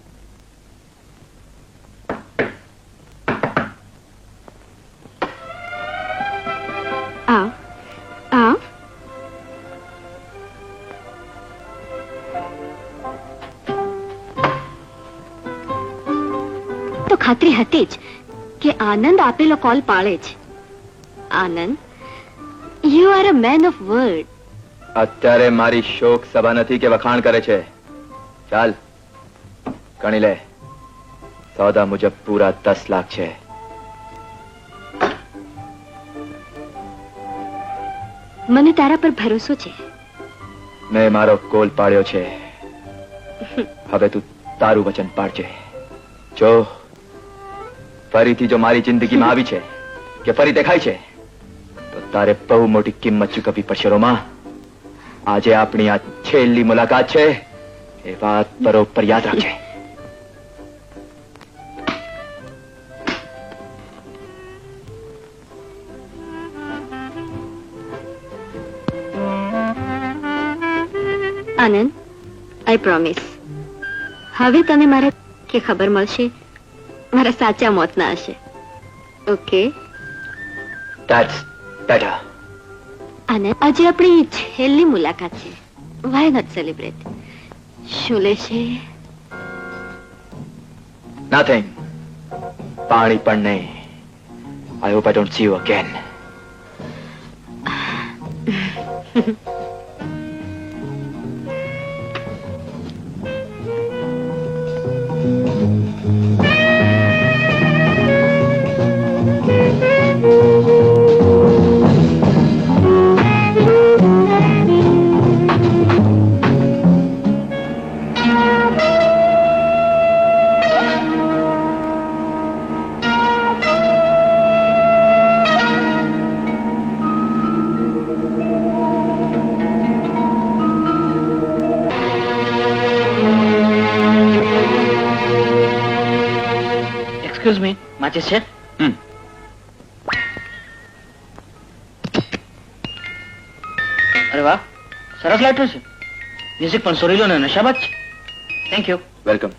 આવ આવ. તો ખાતરી હતી જ કે આનંદ આપેલો કોલ પાડે જ. Anand, you are a man of word. અત્યારે મારી શોક સભા નથી કે વખાણ કરે છે. ચાલ ગણી લે. સોદા મુજબ પૂરા 10 લાખ છે. મને તારા પર ભરોસો છે. મેં મારો કોલ પાડ્યો છે. હવે તું તારું વચન પાડજે. જો ફરીથી જો મારી જિંદગીમાં આવી છે કે ફરી દેખાય છે તો તારે બહુ મોટી કિંમત ચૂકવવી પડશે રોમા. આજે આપણી આ છેલ્લી મુલાકાત છે એ વાત બરોબર યાદ રાખજે. આનંદ, આઈ પ્રોમિસ, હવે તમે મારા કે ખબર મળશે મારા સાચા મોતના હશે. Okay That's better. આનંદ, આજે આપણી છેલ્લી મુલાકાત છે. Why not celebrate? શું લેશે? Nothing. પાણી પણ નહીં. I hope I don't see you again. Excuse me, માચિસ છે? અરે વાહ, સરસ લાઇટર છે. મ્યુઝિક પણ સુરીલો ને નશાબાદ છે. Thank you. વેલકમ.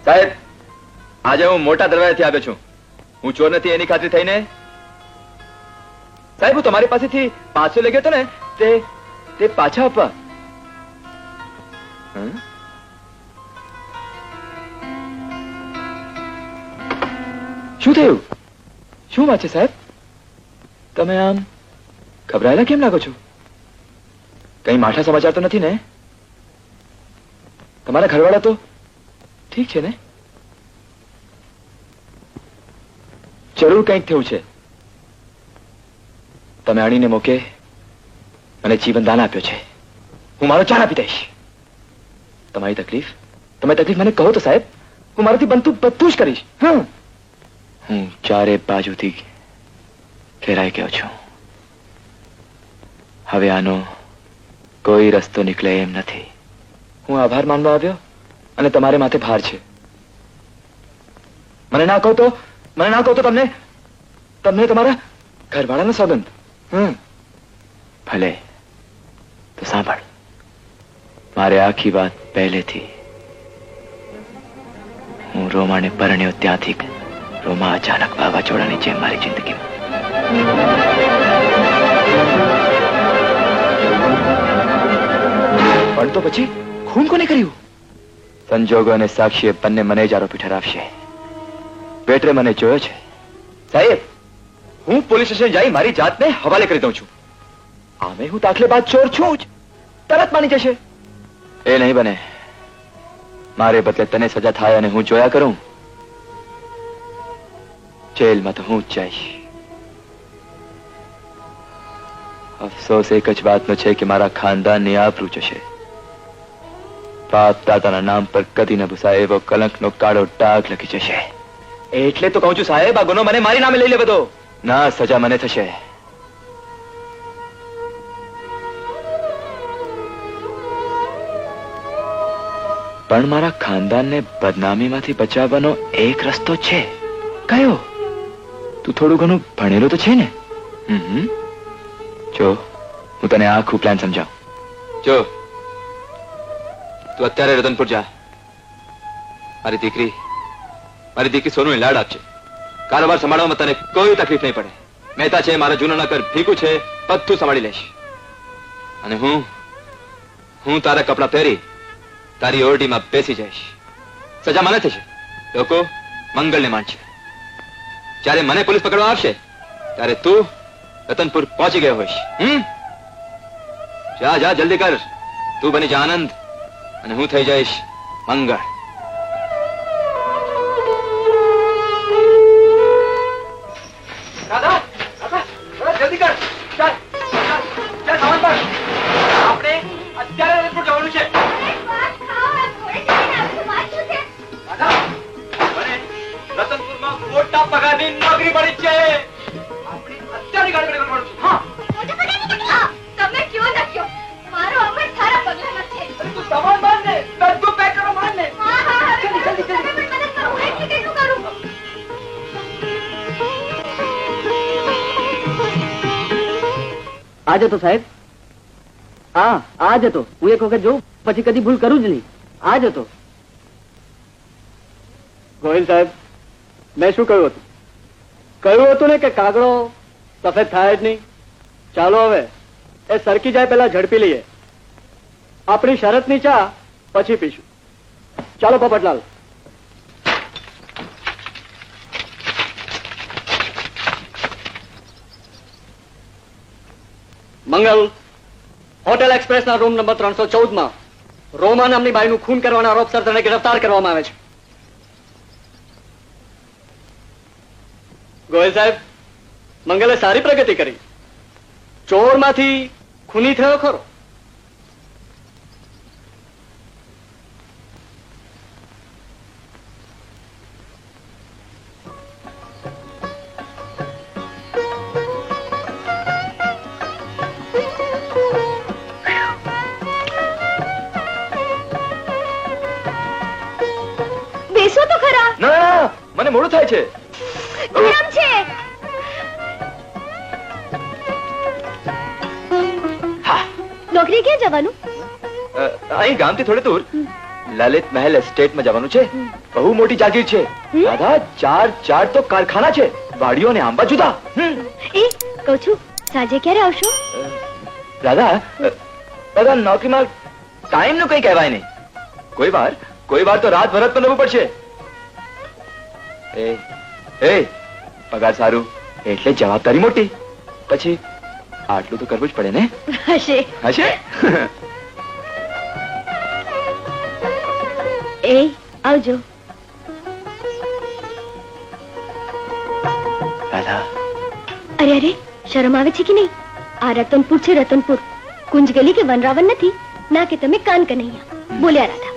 સાહેબ, આજે હું મોટા દરવાજાથી આવ્યો છું. હું ચોર નથી એની ખાતરી થઈને. સાહેબ, હું તમારી પાસેથી 500 લઈ ગયો હતો ને, તે પાછા આપવા. શું થયું? શું વાત છે સાહેબ? તમે આમ ગભરાયેલા કેમ લાગો છો? કઈ માઠા સમાચાર તો નથી ને? તમારા ઘરવાળા તો ઠીક છે ને? જરૂર કંઈક થયું છે. તમે અણીને મોકે મને જીવન દાન આપ્યો છે. હું મારો ચાર આપી દઈશ. તમારી તકલીફ મને કહો તો સાહેબ, હું મારાથી બનતું બધું જ કરીશ. હા, હું ચારે બાજુથી ઘેરાઈ ગયો છું. હવે આનો કોઈ રસ્તો નીકળે એમ નથી. હું આભાર માનવા આવ્યો અને તમારે માથે ભાર છે. મને ના કહો તો તમને તમને તમારા ઘરવાળાનો સોગંદ. ભલે તો સાંભળ, મારે આખી વાત પહેલેથી. હું રોમાને પરણ્યો ત્યાંથી રોમા અચાનક વાવાઝોડાની જેમ મારી જિંદગીમાં. પણ તો પછી ખૂન કોને કર્યું? સંજોગો અને સાક્ષીએ બંને મને જ આરોપી ઠરાવશે. પેટરે મને જોયો છે. સાહેબ, હું પોલીસ સ્ટેશન જઈ મારી જાતને હવાલે કરી દઉં છું. આમે હું દાખલે બાદ ચોર છું જ. તરત માની જશે. એ નહીં બને. મારે બદલે તને સજા થાય અને હું જોયા કરું. જેલમાં તો હું જ જઈશ. અફસોસ એક જ વાતનો છે કે મારા ખાનદાનની આબરૂ જશે. બાપ દાદાના નામ પર કદી ન ભૂસાય એવો કલંકનો કાળો ડાઘ લખી જશે. એટલે તો કહું છું સાહેબ, આ ગુનો મને મારી નામે લઈ લે બધો. ના, સજા મને થશે. પણ મારા ખાનદાનને બદનામીમાંથી બચાવવાનો એક રસ્તો છે. કયો? તું થોડું ઘણું ભણેલો તો છે ને? જો, હું તને આખું પ્લાન સમજાવું. જો, તું અત્યારે રતનપુર જા. મારી દીકરી સોનુને લાડ આપજે. કારોબાર સંભાળવામાં તને કોઈ તકલીફ નહીં પડે. મહેતા છે, મારા જૂનો નકર ભીખુ છે, બધું સંભાળી લઈશ. અને હું તારા કપડા પહેરી તારી ઓરડીમાં બેસી જઈશ. સજા મને થશે. લોકો મંગળને માનશે. જ્યારે મને પોલીસ પકડવા આવશે ત્યારે તું રતનપુર પહોંચી ગયો હોઈશ. જા જા, જલ્દી કર. તું બની જા આનંદ અને હું થઈ જઈશ મંગળ. જલ્દી કર. ચાલ સામાન પર. આપણે અત્યારે રતનપુર જવાનું છે. રતનપુરમાં મોટા પગારની નોકરી મળી છે. આપણે અત્યારે ગાડી પકડવાનું છે. હા, તમે કયો ના કયો, મારો અમર સારા પગલામાં છે. તું સામાન બાંધ ને, બધું પેક કરો. બાંધ ને. જલ્દી તમે પણ મદદ કરો, હું એકલી કેટલું કરું? આ જતો સાહેબ. હા, આ જતો. હું એક વખત જોઉં પછી કદી ભૂલ કરું જ નહીં. આ જતો. ગોહિલ સાહેબ, મેં શું કહ્યું હતું? કહ્યું હતું ને કે કાગડો સફેદ થાય જ નહીં. ચાલો હવે એ સરકી જાય પહેલા ઝડપી લઈએ. આપણી શરતની ચા પછી પીશું. ચાલો પોપટલાલ. મંગલ, હોટેલ એક્સપ્રેસ ના રૂમ નંબર 314 માં રોમા નામની બાઈનું ખૂન કરવાના આરોપસર તેને ગિરફ્તાર કરવામાં આવે છે. ગોયલ સાહેબ, મંગલે સારી પ્રગતિ કરી. ચોરમાંથી ખૂની થયો ખરો. બેસો તો ખરા. ના, મને મોડું થાય છે. ગરમ છે. નોકરી ક્યાં જવાનું? અહીં ગામથી થોડે દૂર લલિત મહેલ એસ્ટેટમાં જવાનું છે. બહુ મોટી જાગીર છે દાદા. ચાર તો કારખાના છે. વાડીઓ અને આંબા જુદા. એ કહું છું, સાંજે ક્યારે આવશો? દાદા નોકરીમાં ટાઈમ નું કઈ કહેવાય નહીં. કોઈ વાર તો રાત ભરત પણ રહેવું પડશે. એ પગાર સારું એટલે જવાબદારી મોટી. પછી આટલું તો કરવું જ પડે ને. હશે. એ આવજો. રાધા, અરે શરમ આવે છે કે નહીં? આ રતનપુર છે, રતનપુર. કુંજ ગલી કે વનરાવન નથી. ના કે તમે કાન કનૈયા બોલ્યા. રાધા,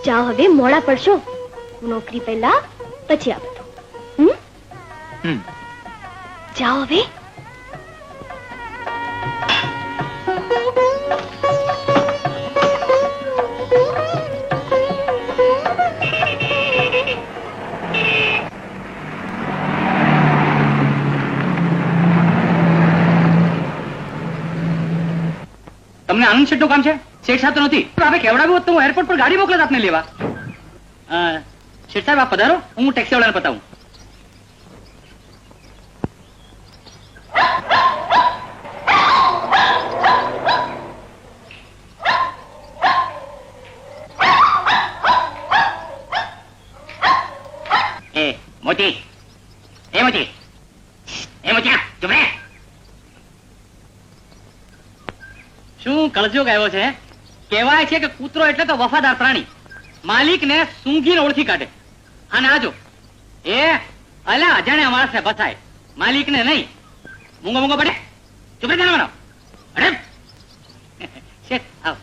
જાઓ હવે, મોડા પડશો. નોકરી પહેલા પછી આ બધું. જાઓ હવે. તમને આનંદ શેઠનું કામ છે? શેઠ સાહેબ તો નથી. આપણે કેવડાવ્યું હોત તો હું એરપોર્ટ પર ગાડી મોકલત આપને લેવા. શેઠ સાહેબ આપ પધારો, હું ટેક્સી વાળાને પતાવું. મોતી, એ મોતી, એ મોતી, ચૂપ રે. શું કળજોગ આવ્યો છે? કહેવાય છે કે કૂતરો એટલે તો વફાદાર પ્રાણી, માલિકને સૂંઘીને ઓળખી કાઢે. અને આજો એ અલા અજાણ્યા માણસને ફસાય, માલિકને નહીં. મૂંગો મૂંગો પડે, ચૂપ રે જાણવાનો. અરે શેઠ આવ.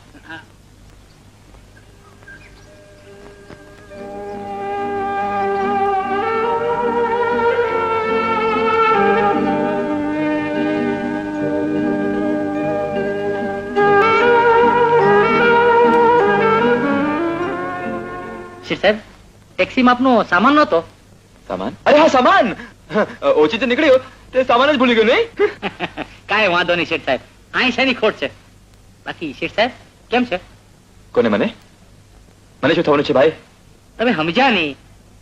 શેઠ સાહેબ, ટેક્સીમાં આપનો સામાન નહોતો. સામાન? અરે હા, સામાન ઓછી નીકળ્યો તે સામાન જ ભૂલી ગયો નહીં. કાંઈ વાંધો નહીં શેઠ સાહેબ, અહીં શેની ખોટ છે? બાકી શેઠ સાહેબ કેમ છે? કોને? મને શું થવાનું છે ભાઈ? તમે સમજ્યા નહીં.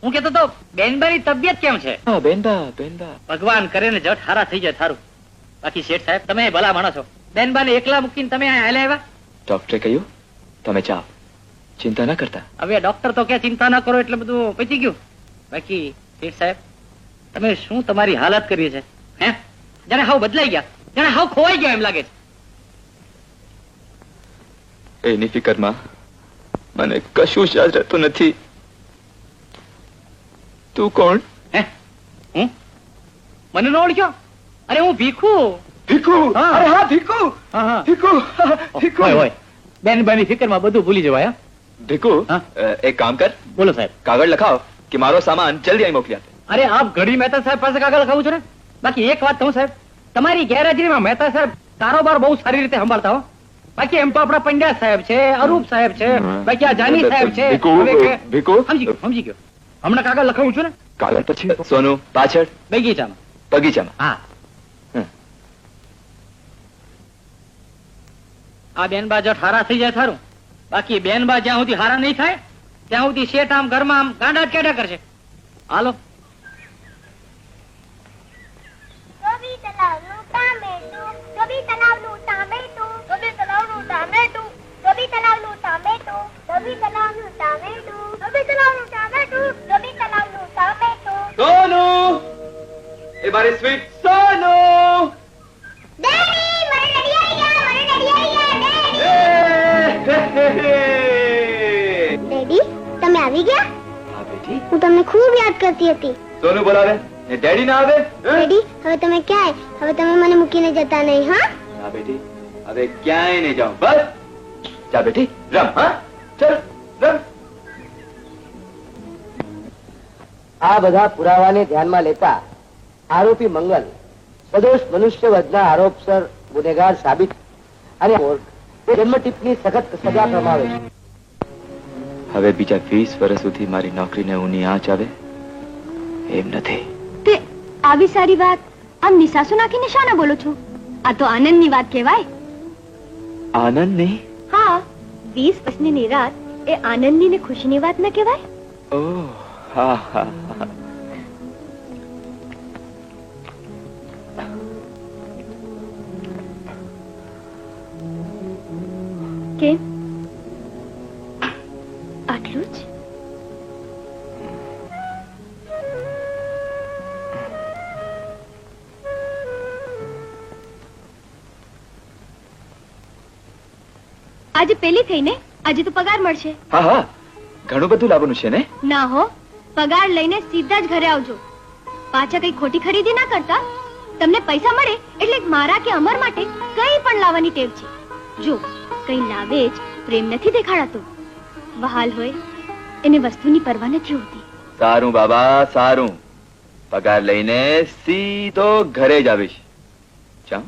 હું કહેતો તો બેનબાની તબિયત કેમ છે? હા, બેનબા. ભગવાન કરે ને જટ હારા થઈ જાય થારું. બાકી શેઠ સાહેબ તમે ભલા માણો છો, બેનબાને એકલા મૂકીને તમે અહીંયા હાલ્યા આવ્યા. ડોક્ટરે કહ્યું તમે જાઓ, ચિંતા ના કરતા. હવે ડોક્ટર તો કે ચિંતા ના કરો એટલે બધું પતી ગયું. બાકી શેઠ સાહેબ તમે શું તમારી હાલત કરી છે? હે, જાણે હાવ બદલાઈ ગયા, જાણે હાવ ખોવાઈ ગયા એમ લાગે છે. એની ફિકરમાં મને કશું જ યાદ રહેતું નથી. તું કોણ? હે, હું? મને ન ઓળખ્યો? અરે હું ભીખુ. ભીખુ? હા. અરે હા, ભીખુ. હા હા ભીખુ. હોય હોય, બેનબાની ફિકરમાં બધું ભૂલી જવાય. ભીખુ, હા? એક કામ કર, બોલો સાહેબ. કાગળ લખાવ કે મારો સામાન જલ્દી અહીં મોકલી આપે. અરે આપ ઘડી મહેતા સાહેબ પાસે કાગળ લખાવું છું ને. બાકી એક વાત કહું સાહેબ, તમારી ગેરહાજરીમાં મહેતા સાહેબ કારોબાર બહુ સારી રીતે સંભાળતા હો. બાકી એમ તો આપણા પંડ્યા સાહેબ છે, અરૂપ સાહેબ છે, બાકી આ જાની સાહેબ છે. ભીખુ, સમજી ગયો. હમણાં કાગળ લખાવું છું ને. કાગળ પછી સોનું પાછળ બગીચામાં. બગીચામાં. હા. આ બેનબા જટ હારા થઈ જાય થારું. બાકી બેનબા જ્યાં સુધી હારા નહીં થાય ત્યાં સુધી શેઠ આમ ઘરમાં આમ ગાંડા જ કેડા કરશે. હાલો. સોનું, એ મારી સ્વીટ સોનું. ડેડી તમે આવી ગયા? હા બેટી. હું તમને ખૂબ યાદ કરતી હતી. સોનું બોલાવે ને ડેડી ના આવે? ડેડી હવે તમે ક્યાંય, હવે તમે મને મૂકીને જતા નહીં. હા હા બેટી, હવે ક્યાંય નહીં જાઉં. બસ જા બેટી, રમ. હા, ચલ રમ. આ બધા પુરાવાને ધ્યાનમાં લેતા આરોપી મંગલ સદોષ મનુષ્ય વધના આરોપસર ગુનેગાર સાબિત અને જન્મ ટીપની સખત સજા ફરમાવે છે. હવે બીજા 20 વર્ષ સુધી મારી નોકરીને ઊની આંચ આવે એમ નથી. તે આવી સારી વાત આમ નિસાસો નાખીને શાના બોલો છો? આ તો આનંદની વાત કહેવાય. આનંદ નહીં? હા, 20 વર્ષની નિરાત એ આનંદની ને ખુશીની વાત ન કહેવાય? ઓહ, હા હા હા. કેમ આટલું જ? આજે પેલી થઈને આજે તો પગાર મળશે. હા હા, ઘણું બધું લાવવાનું છે ને? ના હો, પગાર લઈને સીધા જ ઘરે આવજો. પાછા કઈ ખોટી ખરીદી ના કરતા. તમને પૈસા મળે એટલે મારા કે અમર માટે કઈ પણ લાવવાની ટેવ છે. જો કઈ લાવે જ પ્રેમ નથી દેખાડાતો. વહાલ હોય એને વસ્તુની પરવા નથી હોતી. સારું બાબા, સારું. પગાર લઈને સીધો ઘરે જ આવીશ. ચાલ.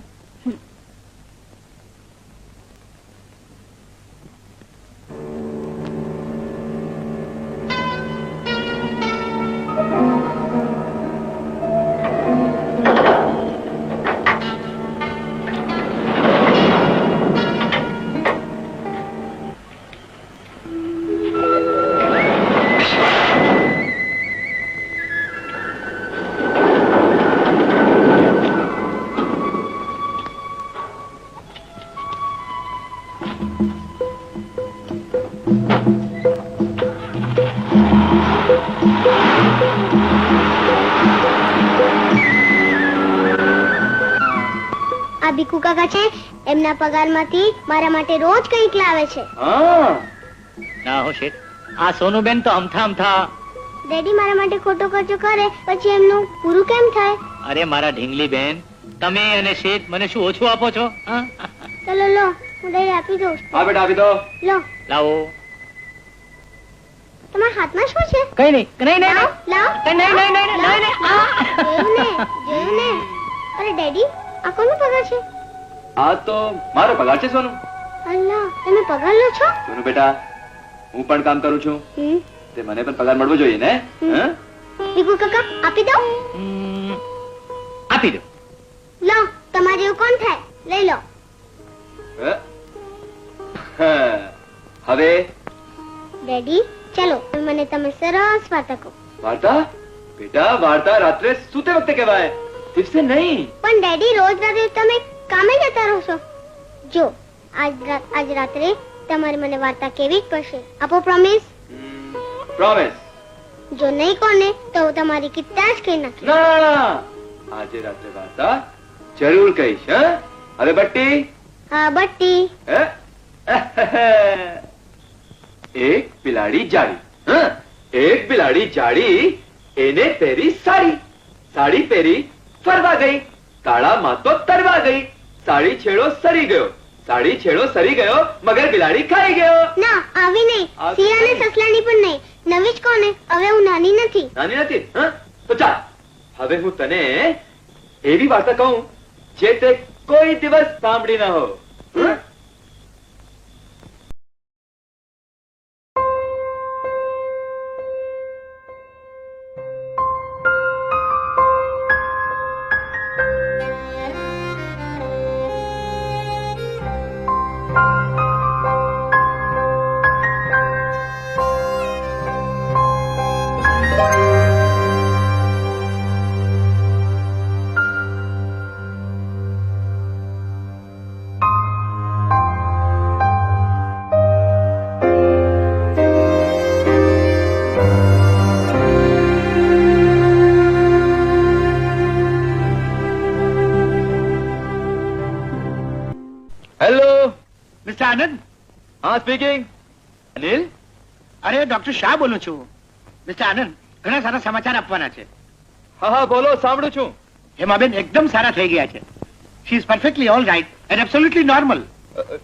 આ ભીખુ કાકા છે એમના પગારમાંથી મારા માટે રોજ કંઈક લાવે છે. હા ના હો શેઠ, આ સોનુબેન તો અમથા ડેડી મારા માટે ખોટો ખર્ચો કરે પછી એમનું પૂરું કેમ થાય? અરે મારા ઢીંગલી બેન, તમે અને શેઠ મને શું ઓછું આપો છો? હા? ચલો લો, હું દહીં આપી દઉં. હા બેટા આપી દો. લો, લાવો. તમારા હાથમાં શું છે? કઈ નહીં, નહીં નહીં લાવ, લાવ. જોયું ને, જોયું ને. અરે ડેડી, આ કોનો પગાર છે? આ તો મારો પગાર છે સોનું. અલ્લા, તમે પગાર લો છો? સોનું બેટા, હું પણ કામ કરું છું, હમ. તે મને પણ પગાર મળવો જોઈએ ને. હા? ભીખુ કાકા આપી દઉં? આપી દો. લો, તમારે એવું કોણ થાય? લઈ લો. હવે ડેડી, ચલો મને તમે સરસ વાર્તા કહો. વાર્તા? બેટા વાર્તા રાત્રે સૂતે વખતે કહેવાય, દિવસે નહીં. પણ ડેડી, રોજ રાત્રે તમે કામે જતા રહો છો. જો આજ રાત્રે તમારે મને વાર્તા કેવી જ પડશે. આપો પ્રોમિસ? પ્રોમિસ. જો નહીં કોને તો હું તમારી કિત્તા જ કહી નાખી. ના, આજે રાત્રે વાર્તા જરૂર કહીશ. હા? હવે બટ્ટી. હા બટ્ટી. હે? એક બિલાડી જાડી. હા? એક બિલાડી જાડી, એને પહેરી સાડી. સાડી પહેરી ફરવા ગઈ, તાળામાં તો તરવા ગઈ. સાડી છેડો સરી ગયો, સાડી છેડો સરી ગયો, મગર બિલાડી ખાઈ ગયો. ના, આવી નહીં. આવી સિંહા ને સસલાની પણ નહીં. નવી જ કોને, હવે હું નાની નથી. નાની નથી? હા? તો ચાલ, હવે હું તને એવી વાર્તા કહું જે તે કોઈ દિવસ સાંભળી ન હો. હા? હેલો, મિસ્ટર આનંદ. હા સ્પીકિંગ. અનિલ? અરે ડોક્ટર શાહ બોલું છું. મિસ્ટર આનંદ, ઘણા સારા સમાચાર આપવાના છે. હા હા બોલો, સાંભળું છું. હેમાબેન એકદમ સારા થઈ ગયા છે. She is perfectly all right and absolutely normal.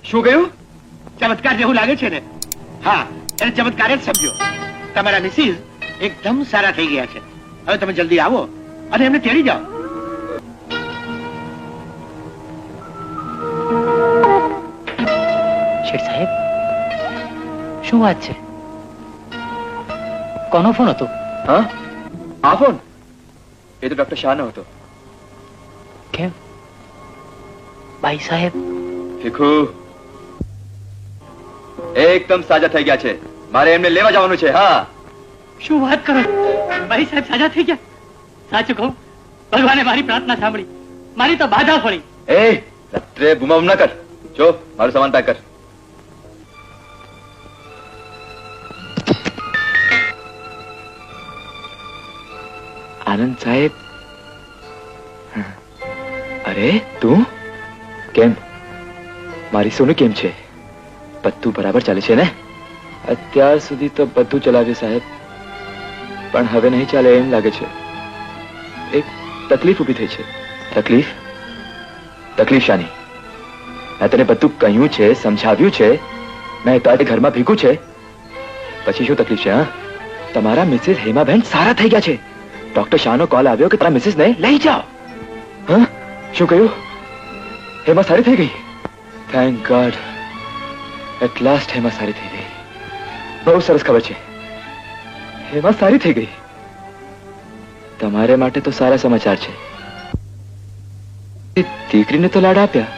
શું કહ્યું? ચમત્કાર જેવું લાગે છે ને? હા, એને ચમત્કાર જ સમજો. તમારા મિસિસ એકદમ સારા થઈ ગયા છે. હવે તમે જલ્દી આવો અને એમને તેડી જાઓ. શેઠ સાહેબ, શું વાત છે? કોનો ફોન હતો? હા? આ ફોન? એ તો ડોક્ટર શાહ નો હતો. કેમ ભાઈ સાહેબ? ભીખુ એકદમ સાજા થઈ ગયા છે. મારે એમને લેવા જવાનું છે. હા. શું વાત કરો? ભાઈ સાહેબ સાજા થઈ ગયા? સાચું કહું, ભગવાને મારી પ્રાર્થના સાંભળી. મારી તો બાધા પડી. એ રાત્રે બુમાબુમ ના કર. જો મારું સામાન પેક કર. આનંદ સાહેબ. અરે તું કેમ? મારી સોનું કેમ છે? બધું બરાબર ચાલે છે ને? અત્યાર સુધી તો બધું ચલાવ્યું સાહેબ, પણ હવે નહીં ચાલે એમ લાગે છે. એક તકલીફ ઊભી થઈ છે. તકલીફ? તકલીફ શાની? મેં તને બધું કહ્યું છે, સમજાવ્યું છે. મેં તારે ઘરમાં ભીગું છે, પછી શું તકલીફ છે? હા, તમારા મિસિસ હેમાબેન સારા થઈ ગયા છે. ડોક્ટર શાહનો કોલ આવ્યો કે તારા મિસિસ ને લઈ જાઓ. હા? શું કહ્યું? હેમા સારી થઈ ગઈ? Thank God. At last Hema સારી થઈ ગઈ. બહુ સરસ ખબર છે. હેમા સારી થઈ ગઈ. તમારે માટે તો સારા સમાચાર છે. દીકરીને તો લાડ આપ્યા,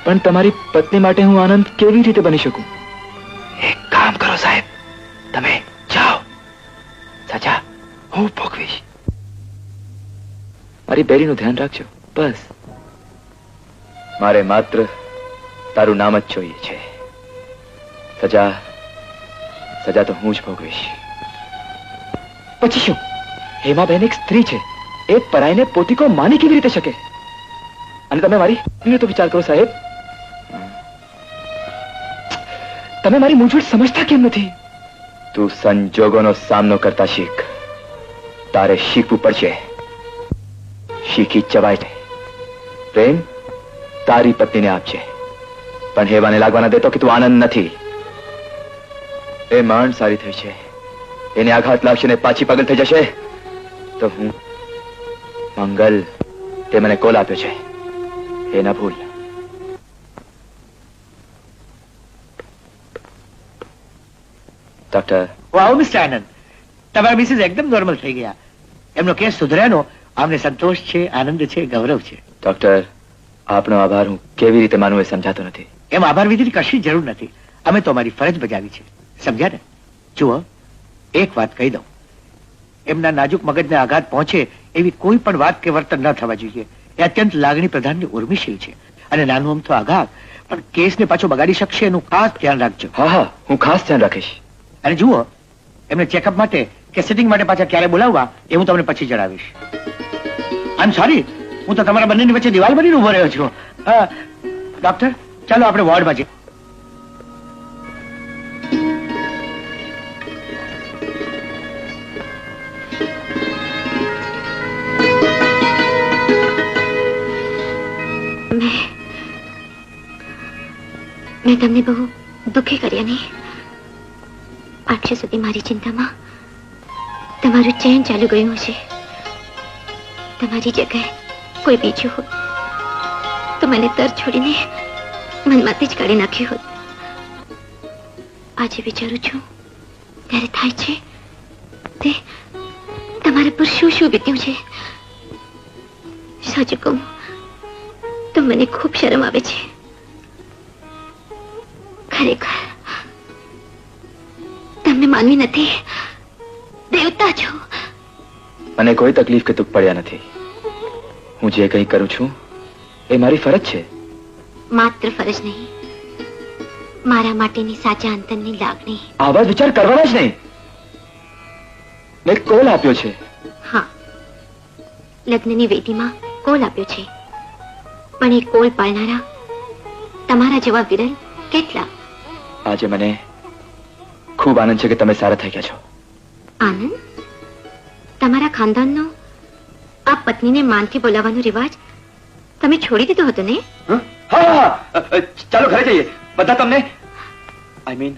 પણ તમારી પત્ની માટે હું આનંદ કેવી રીતે બની શકું? એક કામ કરો સાહેબ, તમે જાઓ. સજા હું ભોગવીશ. મારી બેરીનું ધ્યાન રાખજો બસ. મારે માત્ર તારું નામ જ જોઈએ છે. સજા તો હું જ ભોગવીશ. પછી શું? હેમાબેન એક સ્ત્રી છે, એ પરાઈને પોતીકો માની કેવી રીતે શકે? અને તમે મારી એને તો વિચાર કરો સાહેબ, તમે મારી મૂંઝવણ સમજતા કેમ નથી? તું સંજોગોનો સામનો કરતા શીખ. તારે શીખવું પડશે. શીખી જવાય છે. પ્રેમ તારી પત્નીને આપજે, પણ હેવાને લાગવાના દેતો કે તું આનંદ નથી. એ માંડ સારી થઈ છે, એને આઘાત લાગશે ને પાછી પાગલ થઈ જશે તો હું મંગલ તે મને કોલ આપ્યો છે એ ના ભૂલ. ડોક્ટર, વાવ મિસ્ટર આનંદ, તમારા મિસિસ એકદમ નોર્મલ થઈ ગયા. એમનો કેસ સુધર્યાનો અમને સંતોષ છે, આનંદ છે, ગૌરવ છે. ડોક્ટર, આપનો આભાર હું કેવી રીતે માનું એ સમજાતો નથી. એમ આભાર વિધિની કશી જરૂર નથી. અમે તો અમારી ફરજ બજાવી છે, સમજ્યા ને? જુઓ, એક વાત કહી દઉં, એમના નાજુક મગજને આઘાત પહોંચે એવી કોઈ પણ વાત કે વર્તન ન થવા જોઈએ. એ અત્યંત લાગણી પ્રધાનની ઉર્મિશીલ છે અને નાનું અમથો આઘાત પણ કેસને પાછો બગાડી શકશે એનું ખાસ ધ્યાન રાખજો. હા હા, હું ખાસ ધ્યાન રાખીશ. અને જુઓ, એમને ચેકઅપ માટે કે સિટિંગ માટે પાછા ક્યારે બોલાવવા એ હું તમને પછી જણાવીશ. આઈ એમ સોરી, હું તો તમારા બંનેની વચ્ચે દિવાલ બનીને ઉભો રહ્યો છું. ડોક્ટર, ચાલો આપણે વોર્ડમાં જઈએ. મેં તમને બહુ દુઃખી કર્યા નહીં. આટલે સુધી મારી ચિંતામાં તમારું ચેન ચાલુ ગયું હશે. તમારી જગ્યાએ કોઈ બીજું હોત તો મને તર છોડીને મનમાંથી જ કાઢી નાખ્યું હોત. આજે વિચારું છું ત્યારે થાય છે તે તમારા પર શું શું વીત્યું છે. સાચું કહું તો મને ખૂબ શરમ આવે છે. ખરેખર તમને માનવી નથી, દેવતા છો. મને કોઈ તકલીફ કે દુઃખ પડ્યા નથી. હું જે કંઈ કરું છું એ મારી ફરજ છે. માત્ર ફરજ નહીં, મારા માટેની સાચા અંતરની લાગણી. આવા વિચાર કરવાના જ નહીં. મેં કોલ આપ્યો છે. હા, લગ્નની વેદીમાં કોલ આપ્યો છે, પણ એ કોલ પાળનારા તમારા જેવા વિરલ કેટલા. આજે મને ખૂબ આનંદ છે કે તમે સારા થઈ ગયા છો. આનંદ? તમારા ખાનદાનનો આ પત્નીને માનથી બોલાવવાનો રિવાજ તમે છોડી દીધો હતો ને? હા, ચાલો ઘરે જઈએ. બધા તમને આઈ મીન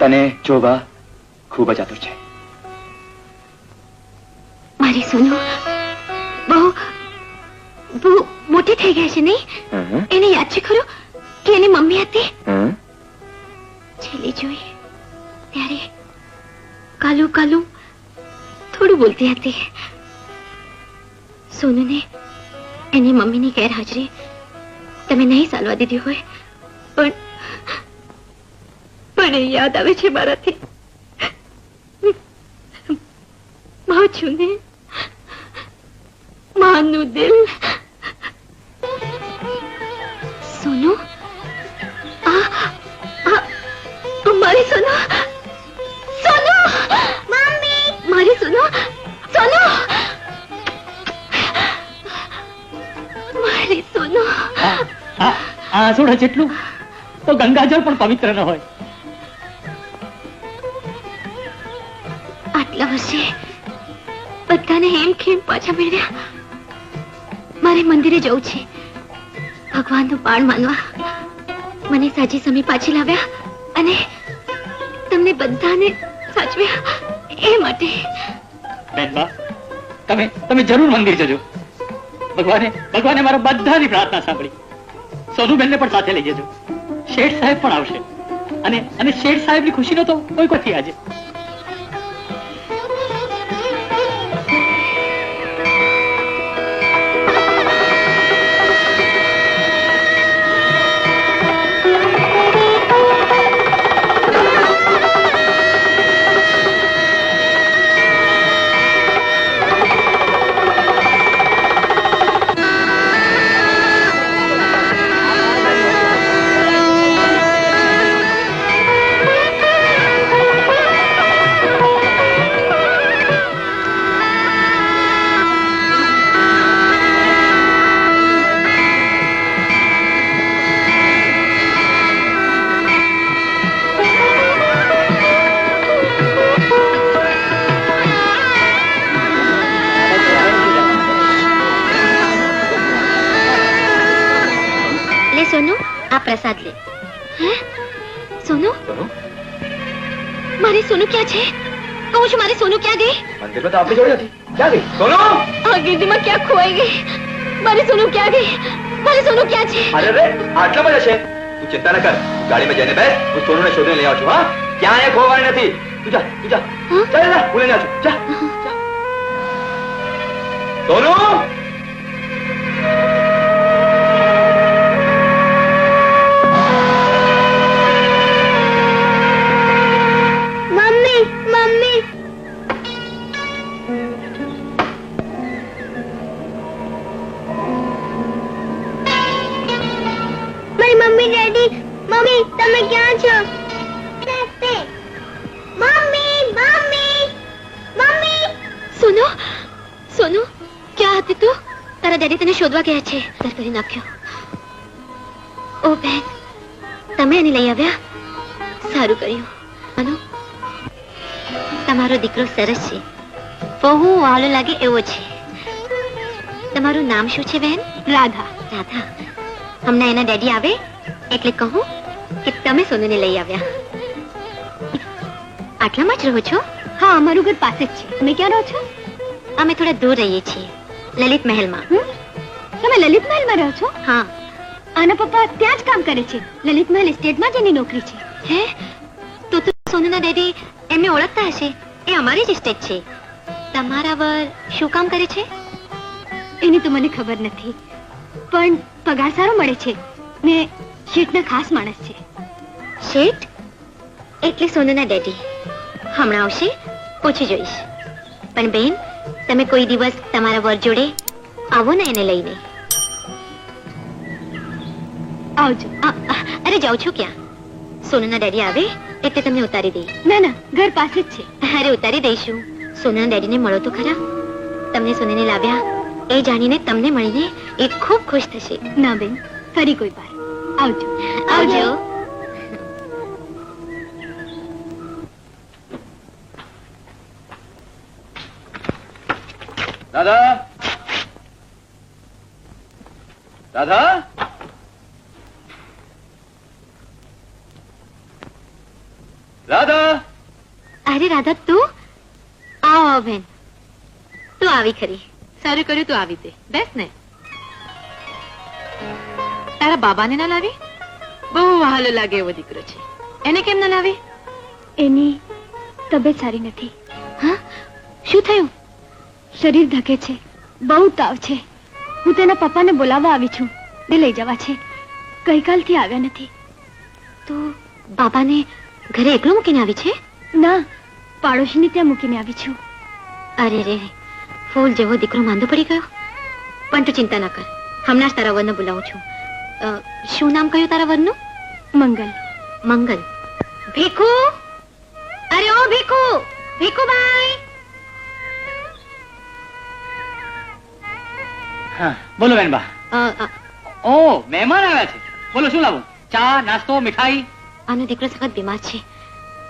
તને જોવા ખૂબ જ આતુર છે. મારી સોનુ બહુ બહુ મોટી થઈ ગઈ છે નહીં? એને યાદ છે ખરું કે એની મમ્મી હતી? છેલ્લી જોઈ ત્યારે કાલું કાલું થોડું બોલતી હતી. સોનુને એની મમ્મીની ગેરહાજરી તમે નહીં ચાલવા દીધી હોય, પણ એ યાદ આવે છે મારાથી. માં છું ને, માનું દિલ. સોનુ, મારી સોનુ, સોનુ, મમ્મી, મારી સોનુ, સોનુ, મારી સોનુ. આસુડા જેટલું તો ગંગાજળ પણ પવિત્ર ન હોય. આટલા વર્ષે બધાને હેમ ખેમ પાછા મેળવ્યા. મારે મંદિરે જવું છે, ભગવાનનું બાળ માનવા. મને સાચી સમય પાછી લાવ્યા અને તમને બધાને સાચવ્યા એ માટે. બેનબા, તમે જરૂર મંદિર જજો. ભગવાને મારા બધાની પ્રાર્થના સાંભળી. સોનુબેનને પણ સાથે લઈ જજો. શેઠ સાહેબ પણ આવશે અને શેઠ સાહેબની ખુશીનો તો કોઈ નથી આજે. સોનું ક્યાં છે? કહું છું, મારી સોનું ક્યાં ગઈ? મંદિરમાં તો આપણી જોડે હતી. ક્યાં ગઈ સોનું? આ ગીર્દીમાં ક્યાં ખોવાઈ ગઈ? મારી સોનું ક્યાં ગઈ? મારી સોનું ક્યાં છે? અરે રે આટલા બધા છે. તું ચિંતા ન કર, ગાડીમાં જઈને બેસ, હું સોનુને શોધીને લઈ આવું છું. હા, ક્યાંય ખોવાય નથી. તું જા, તું જા. ચાલ જા, હું લઈને આવું છું. જા, જા. સોનું! મમ્મી મમ્મી મારી મમ્મી ડેડી મમ્મી તમે ક્યાં છો? મમ્મી મમ્મી મમ્મી સોનુ, સોનુ, ક્યાં હતી તું? તારા ડેડી તને શોધવા ગયા છે. દર કરી નાખ્યો. ઓ બેન, તમે એને લઈ આવ્યા? સારું કર્યું. અનુ, તમારો દીકરો સરસ છે, બહુ વાલો લાગે એવો છે. તમારું નામ શું છે બેન? રાધા. રાધા, હમણાં એના ડેડી આવે એટલે કહું કે તમે સોનુને લઈ આવ્યા. આટલામાં જ રહો છો? હા, અમારું ઘર પાસે જ છે. તમે ક્યાં રહો છો? અમે થોડા દૂર રહીએ છીએ, લલિત મહેલમાં. તમે લલિત મહેલમાં રહો છો? હા. આના પપ્પા ત્યાં જ કામ કરે છે. લલિત મહેલ એસ્ટેટમાં જ એની નોકરી છે. હે? તો સોનુના ડેડી એમને ઓળખતા હશે. એ અમારી જ એસ્ટેટ છે. તમારા વર શું કામ કરે છે? એની તો મને ખબર નથી, પણ પગાર સારો મળે છે ને શેઠના ખાસ માણસ છે. શેઠ એટલે સોનુના ડેડી. હમણાં આવશે, પૂછી જોઈશ. પણ બેન, તમે કોઈ દિવસ તમારા વર જોડે આવો ને એને લઈને. આવજો. અરે જાઉં છું ક્યાં? સોનુના ડેડી આવે એટલે તમને ઉતારી દઈ. ના ના, ઘર પાસે જ છે. અરે ઉતારી દઈશું. સોનુના ડેડીને મળો તો ખરા. તમને સોનુને લાવ્યા એ જાણીને તમને મળીને એ ખૂબ ખુશ થશે. ના બેન, ફરી કોઈ વાર. આવજો. આવજો. રાધા, રાધા, રાધા. અરે રાધા, તું આવ બેન. તું આવી ખરી. સારું કર્યું તું આવી તે. બેસ ને. તારા બાબાને ના લાવી? બહુ વહાલો લાગે એવો દીકરો છે. એને કેમ ના લાવી? એની તબિયત સારી નથી. હા? શું થયું? શરીર ધકે છે, બહુ તાવ છે. હું તેના પપ્પાને બોલાવવા આવી છું. તે લઈ જવા છે. ગઈકાલથી આવ્યા નથી. તો બાબાને ઘરે એકલો મૂકીને આવી છે? ના, પાડોશીને ત્યાં મૂકીને આવી છું. અરે રે, ફૂલ જેવો દીકરો માંદો પડી ગયો. પણ તું ચિંતા ના કર, હમણાં જ તારા વરને બોલાવું છું. શું નામ કહ્યું તારા વરનું? મંગલ. મંગલ. ભીખુ! અરે ઓ ભીખુ! ભીખુભાઈ! હા, બોલો બેનબા. ઓ, મહેમાન આવ્યા છે. બોલો, શું લાવું? ચા, નાસ્તો, મીઠાઈ? આનો દીકરો સખત બીમાર છે.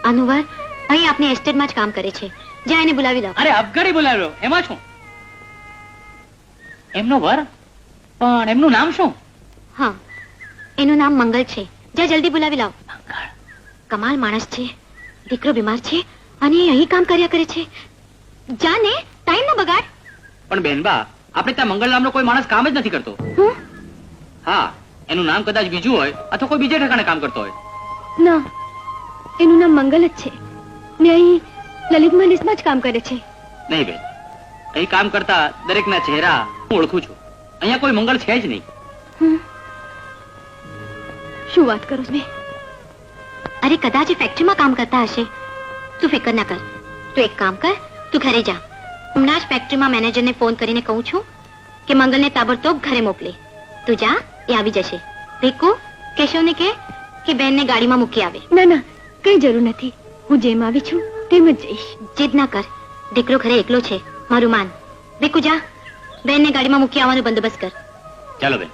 આનું વર અહીં આપની એસ્ટેટમાં જ કામ કરે છે. જ્યાં એને બોલાવી લાવો. અરે અબગડી બોલાવ્યો, એમાં શું? એમનો વર? પણ એમનું નામ શું? હા, એનું નામ મંગલ છે. જા જલ્દી બોલાવી લાવો. કમાલ માણસ છે. દીકરો બીમાર છે અને અહીં કામ કર્યા કરે છે. જા ને, ટાઈમ ન બગાડ. પણ બેનબા, આપણે ત્યાં મંગળ નામનો કોઈ માણસ કામ જ નથી કરતો. હા, એનું નામ કદાચ બીજું હોય અથવા કોઈ બીજે ઠેકાણે કામ કરતો હોય. ના, એનું નામ મંગલ જ છે ને અહીં લલિત મહેલમાં જ કામ કરે છે. નહીં બેન, અહીં કામ કરતા દરેકના ચહેરા હું ઓળખું છું. અહીંયા કોઈ મંગળ છે જ નહીં. શું વાત કરો છો? અરે કદાચ ફેક્ટરીમાં કામ કરતા હશે. તું ફિકર ના કર. તું એક કામ કર, તું ઘરે જા. હમણાં જ ફેક્ટરીમાં મેનેજરને ફોન કરીને કહું છું કે મંગલને તાબડતોબ ઘરે મોકલે. તું જા, એ આવી જશે. ભીખુ, કેશવને કે બેનને ગાડીમાં મૂકી આવે. ના ના, કઈ જરૂર નથી. હું જેમ આવી છું તેમ જ જઈશ. જીદ ના કર. દીકરો ઘરે એકલો છે, મારું માન. ભીખુ જા, બેનને ગાડીમાં મૂકી આવવાનો બંદોબસ્ત કર. ચાલો બેન,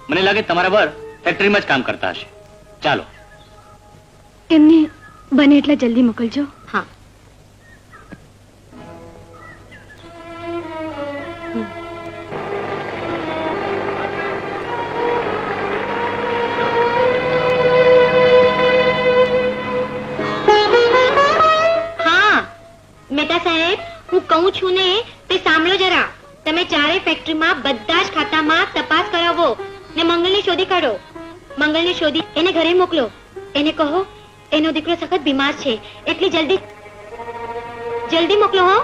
મને લાગે તમારા વર ફેક્ટરીમાં જ કામ કરતા હશે. ચાલો. એમને બને એટલા જલ્દી મોકલજો. હા. મહેતા સાહેબ, હું કહું છું ને તે સાંભળો જરા. તમે ચારે ફેક્ટરીમાં બધા જ ખાતામાં તપાસ કરાવો ને મંગલને શોધી કાઢો. મંગલને શોધી એને ઘરે મોકલો. એને કહો એનો દીકરો સખત બીમાર છે, એટલે જલ્દી મોકલો હો.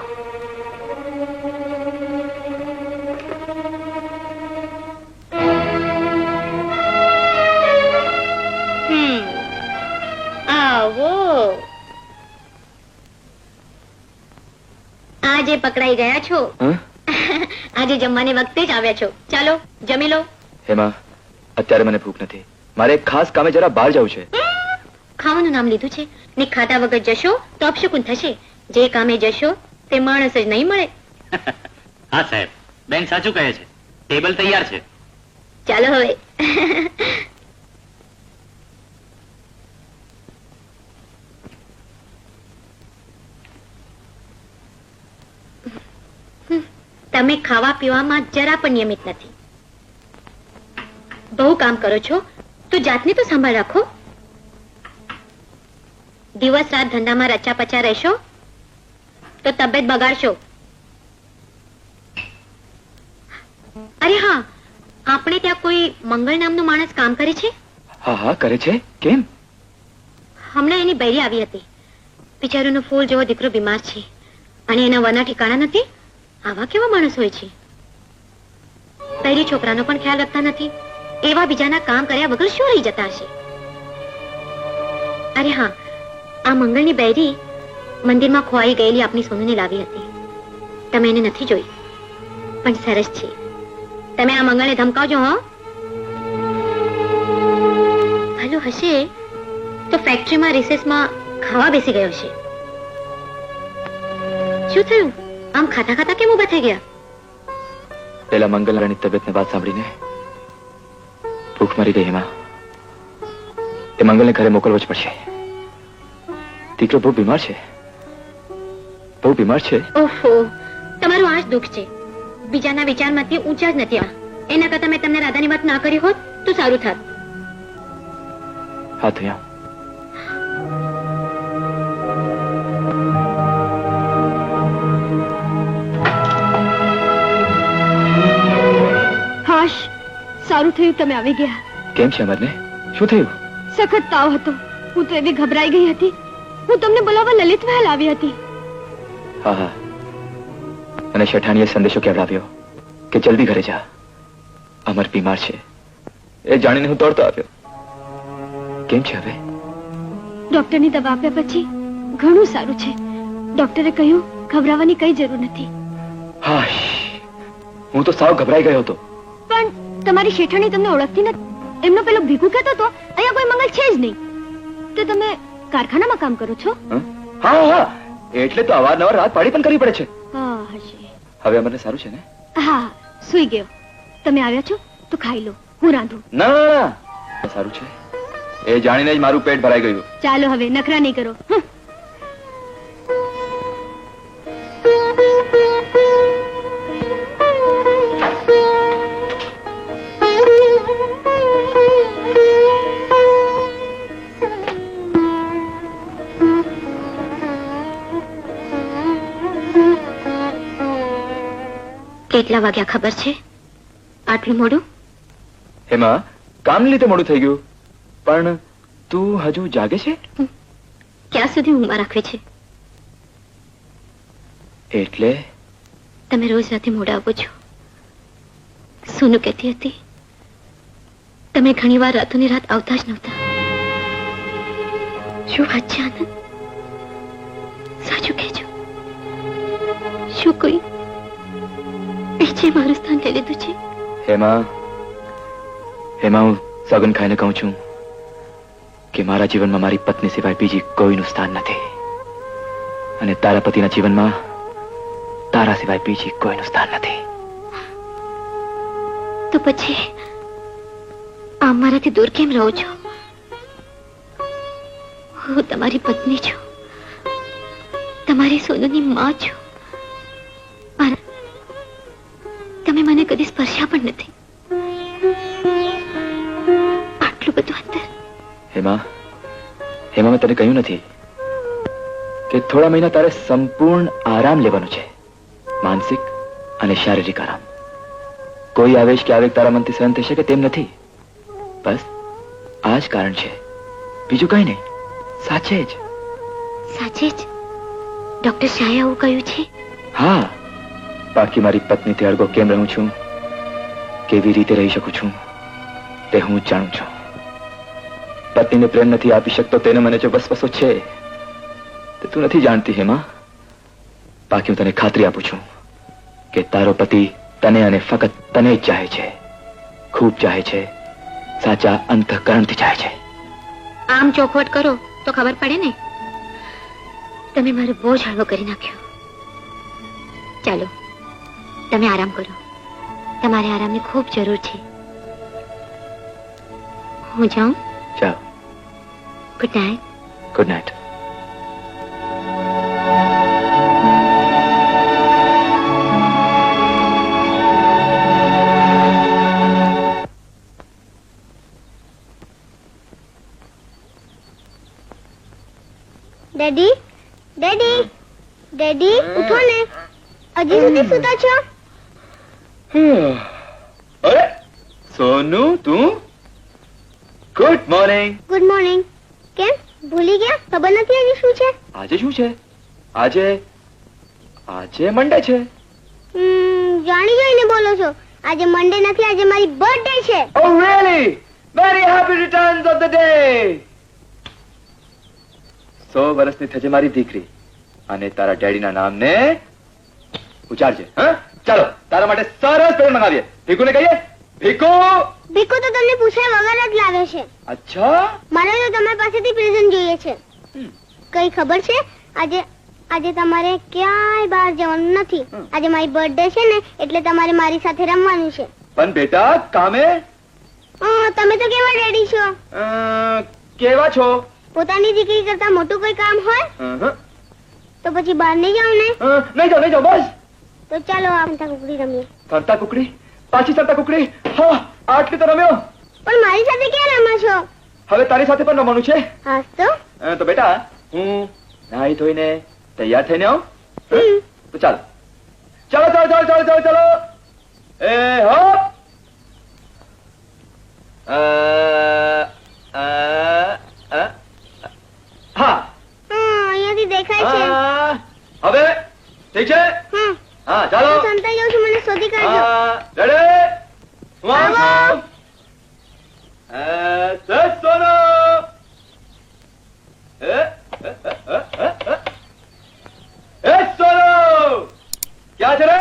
આવો, આજે પકડાઈ ગયા છો. આજે જમવાની વખતે જ આવ્યા છો. ચાલો જમી લો. હેમા, અત્યારે મને ભૂખ નથી. મારે એક ખાસ કામે જરા બહાર જવું છે. ખાવાનું નામ લીધું છે ને ખાધા વગર જશો તો અપશુકુન થશે. જે કામે જશો તે માણસ જ નહીં મળે. હા સાહેબ, બેન સાચું કહે છે. ટેબલ તૈયાર છે. ચાલો હવે. તમે ખાવા પીવામાં જરા પણ નિયમિત નથી. બહુ કામ કરો છો તો જાતની તો સંભાળ રાખો. દિવસ રાત ધંધામાં રચા પચા રહેશો તો તબિયત બગાડશો. અરે હા, આપણે ત્યાં કોઈ મંગળ નામનો માણસ કામ કરે છે. હા હા, કરે છે. કેમ? હમણાં એની બૈરી આવી હતી. બિચારોનો ફૂલ જેવો દીકરો બીમાર છે અને એના વના ઠિકાણા નથી. આવા કેવા માણસ હોય છે? બૈરી છોકરાનો પણ ખ્યાલ રાખતા નથી. એવા બીજાના કામ કર્યા વગર શું રહી જતા હશે? અરે હા, આ મંગળની બૈરી મંદિરમાં ખોવાઈ ગયેલી આપની સોનુને લાવી હતી. તમે એને નથી જોઈ, પણ સરસ છે. તમે આ મંગળને ધમકાવજો હો. ભલો હશે તો ફેક્ટરીમાં રિસેસમાં ખાવા બેસી ગયો છે. શું થયું? આમ ખાતા ખાતા કેમ ઉભા થઈ ગયા? પેલા મંગલરાની તબિયતની વાત સાંભળીને ભૂખ મરી ગઈ. એમાં એ મંગલને ઘરે મોકલવો જ પડશે. દીકરો બહુ બીમાર છે, બહુ બીમાર છે. ઓહો, તમારું આ જ દુઃખ છે. બીજાના વિચારમાંથી ઊંચા જ નથી. એના કરતા મેં તમને રાધાની વાત ના કરી હોત તો સારું થાત. હા તો હાશ, સારું થયું તમે આવી ગયા. કેમ છે અમરને? શું થયું? સખત તાવ હતો. હું તો એવી ઘબરાઈ ગઈ હતી. હું તમને બોલાવવા લલિત મહેલ આવી હતી. હા હા, અને શેઠાણીએ સંદેશો કેવડાવ્યો કે જલ્દી ઘરે જા, અમર બીમાર છે. એ જાણીને હું દોડતો આવ્યો. કેમ છે હવે? ડોક્ટરની દવા આપ્યા પછી ઘણું સારું છે. ડોક્ટરે કહ્યું ઘબરાવાની કઈ જરૂર નથી. હાશ, હું તો સાવ ગભરાઈ ગયો હતો. પણ તમારી શેઠાણી તમને ઓળખતી નથી. એમનો પેલો ભીખુ કહેતો હતો અહીંયા કોઈ મંગલ છે જ નહીં. તો તમે કારખાનામાં કામ કરો છો? હા હા, એટલે તો અવારનવાર રાત પાડી પણ કરવી પડે છે. હા હશે. હવે અમરને સારું છે ને? હા, સૂઈ ગયો. તમે આવ્યા છો તો ખાઈ લો, હું રાંધું. ના ના, સારું છે. એ જાણીને જ મારું પેટ ભરાઈ ગયું. ચાલો હવે નખરા નહીં કરો. કેટલા વાગ્યા ખબર છે? આટલું મોડું? હેમા, કામ લીધે મોડું થઈ ગયું. પણ તું હજુ જાગે છે? ક્યાં સુધી ઊંઘમાં રાખવે છે? એટલે તમે રોજ રાતે મોડા આવો છો. સોનુ કહેતી હતી તમે ઘણીવાર રાતોની રાત આવતા જ નહોતા. શું વાત છે આનંદ? સાચું કહેજો. શું કોઈ બીજે મારું સ્થાન લઈ લીધું છે? હેમા, હું સગન ખાઈને કહું છું કે મારા જીવનમાં મારી પત્ની સિવાય બીજી કોઈનું સ્થાન નથી, અને તારા પતિના જીવનમાં તારા સિવાય બીજી કોઈનું સ્થાન નથી. તો પછી આમ મારાથી દૂર કેમ રહો છો? હું તમારી પત્ની છું, તમારી સોનુની માં છું. તમે મને કદી સ્પર્શ્યા પણ નથી. આટલું બધું અંતર. હેમા, મેં તને કહ્યું નથી કે થોડા મહિના તારે સંપૂર્ણ આરામ લેવાનો છે, માનસિક અને શારીરિક આરામ. કોઈ આવેશ કે આવેગ તારા મનથી સહન થઈ શકે તેમ નથી. બસ આ જ કારણ છે, બીજું કઈ નહીં. સાચે જ. સાચે જ ડોક્ટર શાહે આવું કહ્યું છે? હા, બાકી મારી પત્નીથી અળગો કેમ રહું છું, કેવી રીતે રહી શકું છું, તે હું જ જાણું છું. પત્નીને પ્રેમ નથી આપી શકતો તેને મને જો વસવસો છે તે તું નથી જાણતી હેમા. બાકી હું તને ખાતરી આપું છું કે તારો પતિ તને અને ફક્ત તને જ ચાહે છે, ખૂબ ચાહે છે, સાચા અંતઃકરણથી ચાહે છે. આમ ચોખવટ કરો તો ખબર પડે ને. તમે મારો બોજ હળવો કરી નાખ્યો. ચાલો તમે આરામ કરો, તમારે આરામની ખૂબ જરૂર છે. હું જાઉં? ચાલ. Good night. Good night. Daddy, daddy, daddy, ઉઠો ને. હજી સુધી સૂતા છો? અરે સોનુ, તું? Good morning. Good morning. કેમ ભૂલી ગયા? ખબર નથી આજે શું છે? આજે શું છે? આજે આજે મંડે છે. જાણી જોઈને બોલો છો. આજે મંડે નથી, આજે મારી બર્થડે છે. Oh really? Very happy returns of the day. 100 વર્ષની થશે મારી દીકરી અને તારા ડેડીના નામને ઉચ્ચારજે. હા, ચાલો તારા માટે સરસ પેન મંગાવીએ. ભીખુને કહીએ. ભીખુ. ભીખુ તો તમને પૂછ્યા વગર જ લાવ્યો છે. અચ્છા, મારે તો તમારી પાસેથી પ્રેઝન્ટ જોઈએ છે. કઈ ખબર છે? આજે આજે તમારે ક્યાંય બહાર જવાનું નથી. આજે મારી બર્થડે છે ને, એટલે તમારે મારી સાથે રમવાનું છે. પણ બેટા કામે તમે તો કેવા ડેડી છો? કેવા છો? પોતાની દીકરી કરતા મોટું કોઈ કામ હોય તો પછી બહાર નહીં જાવ ને? નહીં જાઓ બસ. તો ચાલો આ સંતા કુકડી રમીએ. સંતા કુકડી? પાછી સંતા કુકડી? હા, આટલી તો રમ્યો. પણ મારી સાથે ક્યાં રમો છો? હવે તારી સાથે પણ રમવાનું છે. હા તો તો બેટા હું નાહી ધોઈને તૈયાર થઈને આવું. તો ચાલો ચાલો ચાલો ચાલો ચાલો ચાલો ચાલો. એ હો હા, અહીંયાથી દેખાય છે. હવે ઠીક છે. હા ચાલો. હું સંતા જાઉં છું, મને શોધી કાઢજો. રેડી? હું આવું છું. સસ સોનો. સોનો ક્યાં છે રે?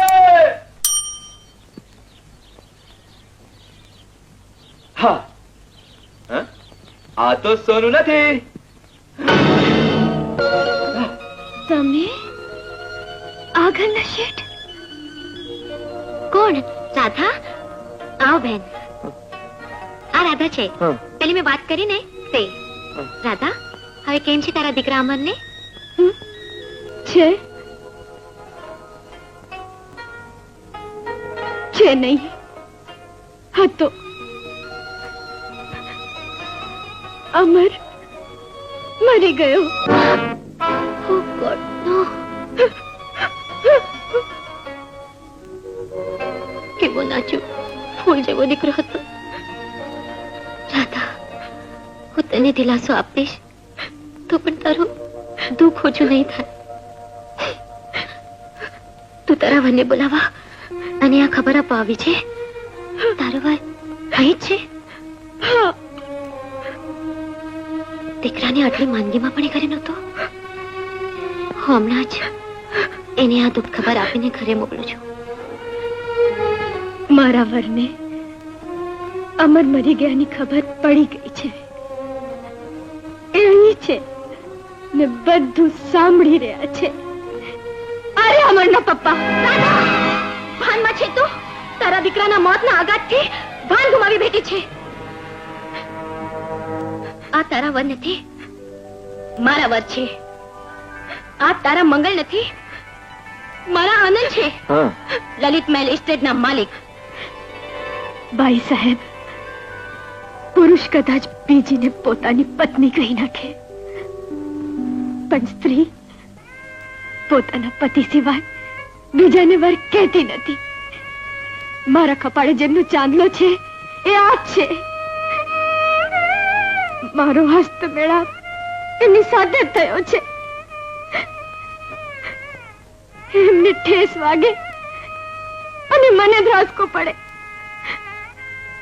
હા, આ તો સોનું નથી. તમે આ ઘરના શેઠ? કોણ? રાધા? આવો બેન. આ રાધા છે, પેલી મેં વાત કરી ને તે. રાધા, હવે કેમ છે તારા દીકરા અમરને? છે નહીં, હતો. અમર મરી ગયો. Oh God, no. કેવો નાચ્યો ફૂલ જેવો દીકરો હતો. રાધા, હું તને દિલાસો આપીશ તો પણ તારું દુઃખ ઓછું નહીં થાય. તું તારા વનને બોલાવા અને આ ખબર આપવા આવી છે. તારો ભાઈ અહીં જ છે? દીકરાને આટલી માંદગીમાં પણ એ ઘરે નહોતો. હું હમણાં જ એને આ દુઃખ ખબર આપીને ઘરે મોકલું છું. મારા વરને અમર મરી ગયાની ખબર પડી ગઈ છે. એ અહીં છે ને બધું સાંભળી રહ્યા છે. અરે અમરના પપ્પા, ભાનમાં છે તું? તારા દીકરાના મોતના આઘાતથી ભાન ગુમાવી બેઠી છે. આ તારા વર નથી, મારા વર છે. આ તારા મંગળ નથી, મારા આનંદ છે. લલિત મહેલ એસ્ટેટના માલિક. બાઈ સાહેબ, પુરુષ કદાચ બીજીને પોતાની પત્ની કહી નાખે, પણ સ્ત્રી પોતાના પતિ સિવાય બીજાને વર કહેતી નથી. મારા કપાળે જેમનો ચાંદલો છે એ આ જ છે. મારો હસ્ત મેળાપ એમની સાથે જ થયો છે. એમને ઠેસ વાગે અને મને ધ્રાસકો પડે.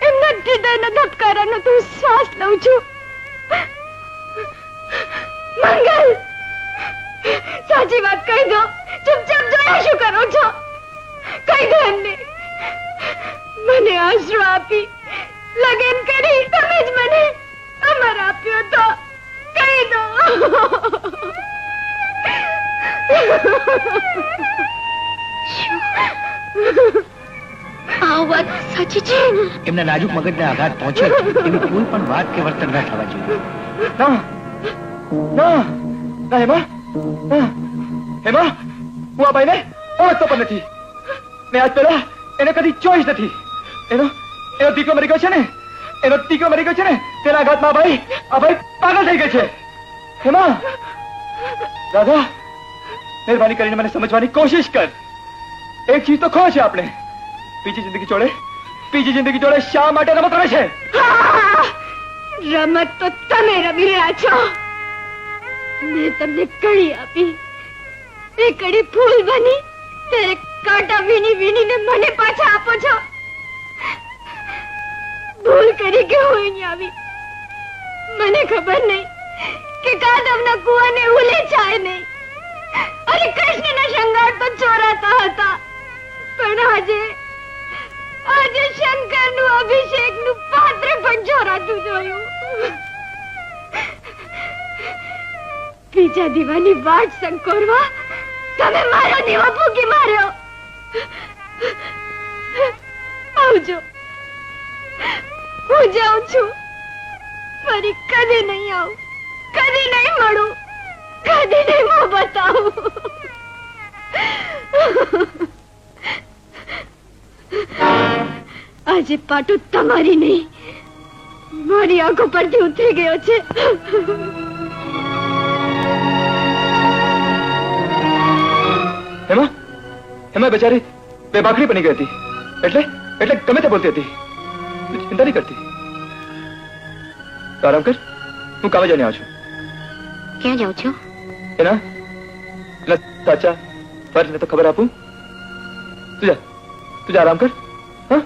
એમના હૃદયના ધબકારાનો તો હું શ્વાસ લઉં છું. મંગલ, સાચી વાત કહી દો. ચૂપચાપ જોયા શું કરો છો? કહી દો એમને. મને આશરો આપી લગન કરી તમે જ મને અમર આપ્યો તો કહી દો. આ વાત સાચી છે. એમના નાજુક મગજને આઘાત પહોંચે એવી કોઈ પણ વાત કે વર્તન ના થવા જોઈએ. ના ના ના હેમા, હેમા, હું આ ભાઈને ઓળખતો પણ નથી. મેં આજ પહેલા એને કદી જોઈ જ નથી. એનો દીકરો મરી ગયો છે ને, એનો દીકરો મરી ગયો છે ને, તેના આઘાતમાં આ ભાઈ પાગલ થઈ ગઈ છે. હેમા, રાધા, મહેરબાની કરીને મને સમજવાની કોશિશ કર. એક ચીજ તો ખો છે આપણે. બીજી જિંદગી જોડે શા માટે રમત રમે છે? રમત તો તમે રમી રહ્યા છો. મેં તમને કડી આપી, એ કડી ફૂલ બની તે કાંટા વીણીને મને પાછા આપો છો. ભૂલ કરી કે હું અહીંયા આવી. મને ખબર નહીં કે કાદવના કુવાને ઉલેચાય નહીં અને કૃષ્ણના શૃંગાર તો ચોરાતા હતા. પણ આજે શંકરનું અભિષેકનું પાત્ર પણ ચોરાતું જોયું. બીજા દીવાની વાટ સંકોરવા તમે મારો દીવો ફૂંકી માર્યો. આવજો, હું જાઉં છું. ફરી કદી નહીં આવું, કદી નહીં મળું, કદી નહીં મોં બતાવું. આજે પાટો તમારી નહીં મારી આંખો પરથી ઉતરી ગયો છે. હેમા, હેમા બેચારી બેભાખરી બની ગઈ હતી. એટલે ગમે તે બોલતી હતી. ચિંતા નહીં કરતી. આરામ કર, હું કામે જઈને આવું છું. ક્યાં જાઉં છો? એના સાચા ફર્જને તો ખબર આપું. તું જા આરામ કર. હા.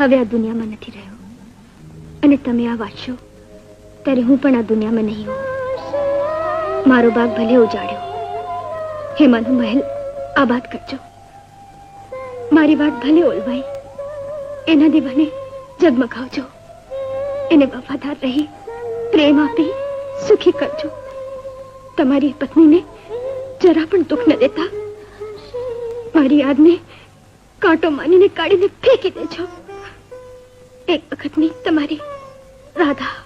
હવે આ દુનિયામાં નથી રહ્યો અને તમે આ વાંચશો ત્યારે હું પણ આ દુનિયામાં નહીં હોઉં. મારો બાગ ભલે ઉજાડ્યો, હેમાનો મહેલ આબાદ કરજો. મારી વાત ભલે ઓલવાઈ, એના દીવાને જગમગાવજો. એને વફાદાર રહી પ્રેમ આપી સુખી કરજો. તમારી પત્નીને જરા પણ દુઃખ ન દેતા. મારી યાદને કાંટો માનીને કાઢીને ફેંકી દેજો. એક વખતની તમારી રાધા.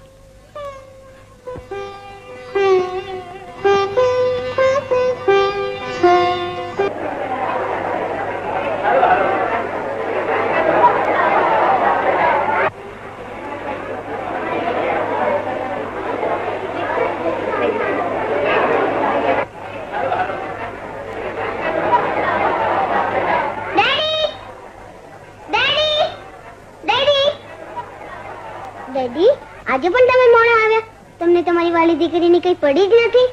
વાલી દીકરીની કઈ પડી જ નથી.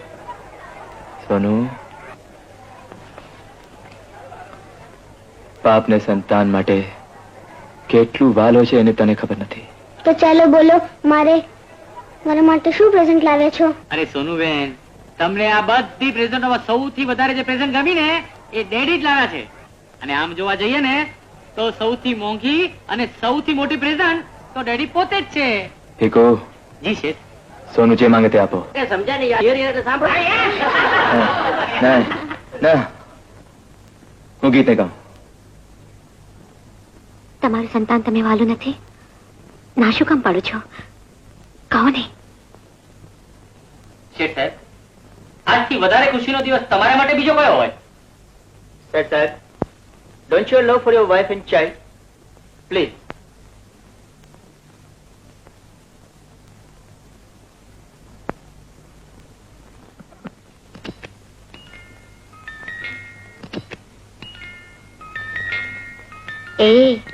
સોનુ, બાપને સંતાન માટે કેટલું વાલો છે એને તને ખબર નથી. તો ચાલો બોલો, મારા માટે શું પ્રેઝન્ટ લાવ્યા છો? અરે સોનુબેન, તમને આ બધી પ્રેઝન્ટોમાં સૌથી વધારે જે પ્રેઝન્ટ ગમી ને એ ડેડી જ લાવ્યા છે. અને આમ જોવા જઈએ ને તો સૌથી મોંઘી અને સૌથી મોટી પ્રેઝન્ટ તો ડેડી પોતે જ છે. ભીખુ, જી શેઠ. સોનુ જે માંગે તે આપો. સમજ્યા ને યાર, સાંભળો. ના ના, હું ગીતને ગાઉં. તમારું સંતાન તમે વાલું નથી, ના શું કામ પાડો છો? કહો ને. શેઠ સાહેબ, આજથી વધારે ખુશીનો દિવસ તમારા માટે બીજો કયો હોય? શેઠ સાહેબ, don't you love for your wife and child? Please. એ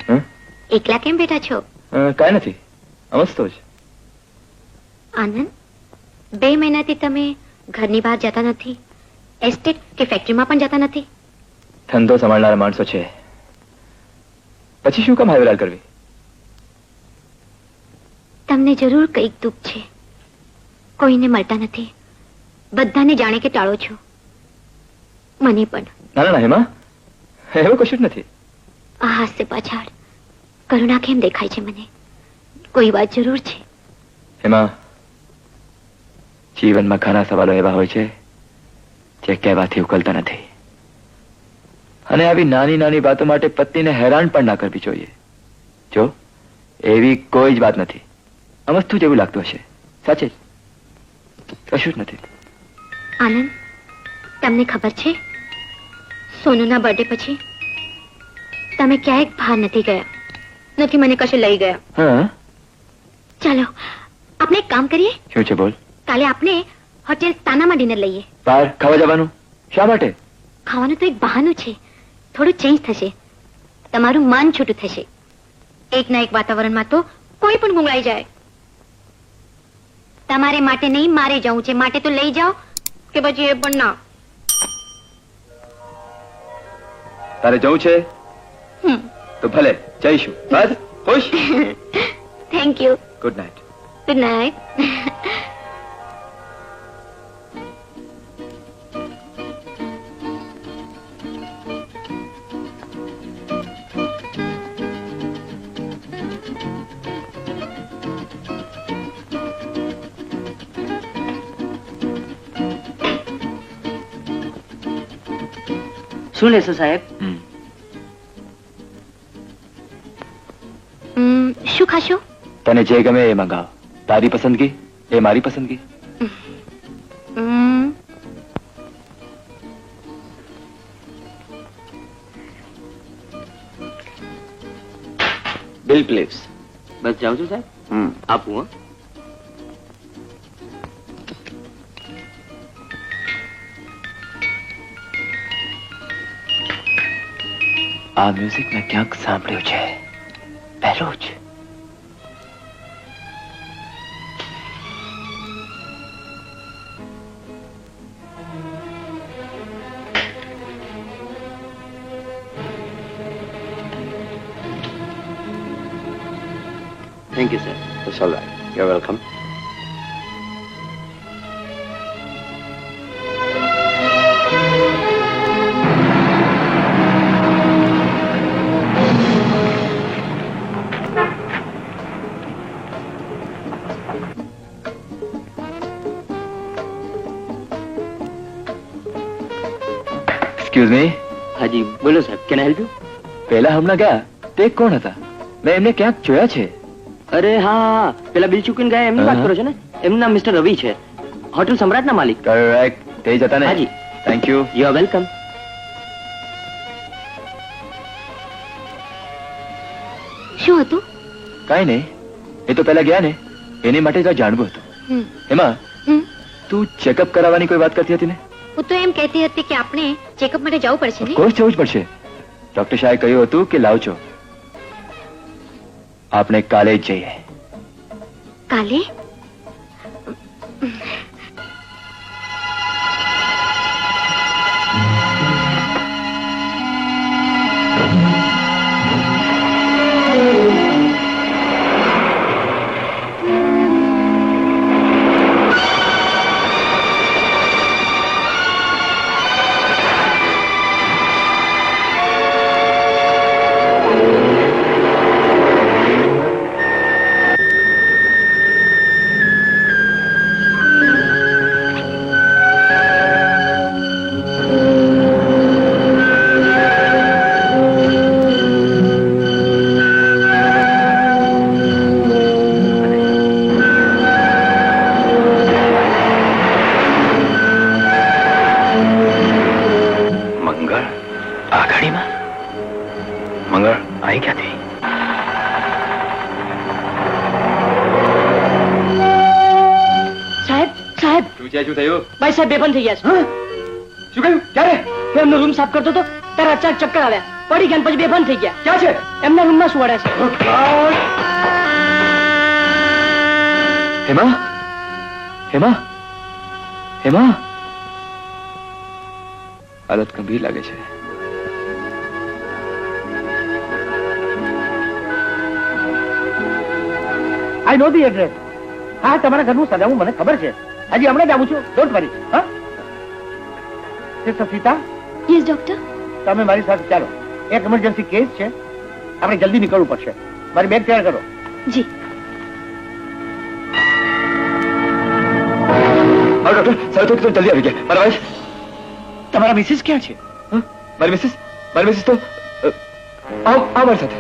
હં? એકલા કેમ બેઠા છો? કાંઈ નથી, અમસ્તો જ. આનંદ, 2 મહિનાથી તમે ઘરની બહાર જતા નથી, એસ્ટેટ કે ફેક્ટરીમાં પણ જતા નથી. ધંધો સંભાળનારા માણસો છે, પછી શું કામ હાવેરાલ કરવી? તમને જરૂર કંઈક દુઃખ છે, કોઈને મળતા નથી, બધાને જાણે કે ટાળો છો, મને પણ. ના ના હેમા, એવું કશું જ નથી. આ હાસ્ય પાછળ કરુણા કેમ દેખાય છે મને? કોઈ વાત જરૂર છે. હેમા, જીવનમાં ઘણા સવાલો એવા હોય છે જે કહેવાથી ઉકલતા નથી, અને આવી નાની નાની વાતો માટે પત્નીને હેરાન પણ ના કરવી જોઈએ. જો એવી કોઈ જ વાત નથી, અમસ્તું જેવું લાગતું હશે, સાચે જ કશું જ નથી. આનંદ, તમને ખબર છે સોનુના બર્થડે પછી તમે ક્યાંય બહાર નથી ગયા, નથી મને કશે લઈ ગયા. હા, ચાલો આપણે એક કામ કરીએ. શું છે બોલ. કાલે આપણે હોટેલ તાનામાં ડિનર લઈએ. બહાર ખાવા જવાનું? શા માટે? ખાવાનું તો એક બહાનું છે, થોડું ચેન્જ થશે, તમારું મન છૂટું થશે. એક ના એક વાતાવરણમાં તો કોઈ પણ ગુંગળાઈ જાય. તમારે માટે નહીં, મારે જવું છે, માટે તો લઈ જાઓ કે પછી એ પણ ના. તારે જવું છે તો ભલે જઈશું. બસ ખુશ? Thank you. Good night. Good night. શું લેશો સાહેબ? શું ખાશો? તને જે ગમે એ મંગાવ. તારી પસંદગી એ મારી પસંદગી. Bill please. બસ જાઉં છું સાહેબ. આપું. હો. આ મ્યુઝિક મેં ક્યાંક સાંભળ્યું છે, પહેલું જ. Thank you sir. It's all right. You're welcome. Excuse me. હાજી બોલો સાહેબ, કેન હેલ્પ યુ? પહેલા હમણાં ગયા તે કોણ હતા? મેં એમને ક્યાંક જોયા છે. અરે હા, પેલા બિલ ચૂકીને ગયા એમની વાત કરો છો ને? એમનું નામ મિસ્ટર રવિ છે, હોટેલ સમ્રાટના માલિક. કરેક્ટ, તે જ હતા ને? હાજી. Thank you. You are welcome. શું હતું? કાંઈ નહીં, એ તો પહેલા ગયા ને એની માટે જ જાણવું હતું. એમાં તું ચેકઅપ કરાવવાની કોઈ વાત કરતી હતી ને? હું તો એમ કહેતી હતી કે આપણે ચેકઅપ માટે જવું પડશે ને? કોર્સ જવું જ પડશે. ડોક્ટર શાહે કહ્યું હતું કે લાવજો. આપણે કાલે જ જઈએ. કાલે? મંગળ આ ગાડીમાં? મંગળ અહીં ક્યાંથી? સાહેબ સાહેબ શું છે? શું થયું? ભાઈ સાહેબ બેભાન થઈ ગયા છે. શું કહ્યું? ક્યારે? હું એમનો રૂમ સાફ કરતો હતો ત્યારે અચાનક ચક્કર આવ્યા, પડી ગયા અને પછી બેભાન થઈ ગયા. ક્યાં છે? એમના રૂમમાં સુવાડ્યા છે. હેમા? હેમા? હેમા? હાલત ગંભીર લાગે છે. આઈ નો ધી એડ્રેસ. હા, તમારા ઘરનું સજાવું મને ખબર છે. હજી હમણાં જ આવું છું. Don't worry. હા, સિસ્ટર સીતા, યસ ડોક્ટર. તમે મારી સાથે ચાલો. એક ઇમરજન્સી કેસ છે, આપણે જલ્દી નીકળવું પડશે. મારી બેગ તૈયાર કરો. જી. ડોક્ટર, સાહેબ તો જલ્દી આવી ગયા. મારા વાઈફ, તમારા મિસિસ ક્યાં છે? મારી મિસિસ તો આવો મારી સાથે.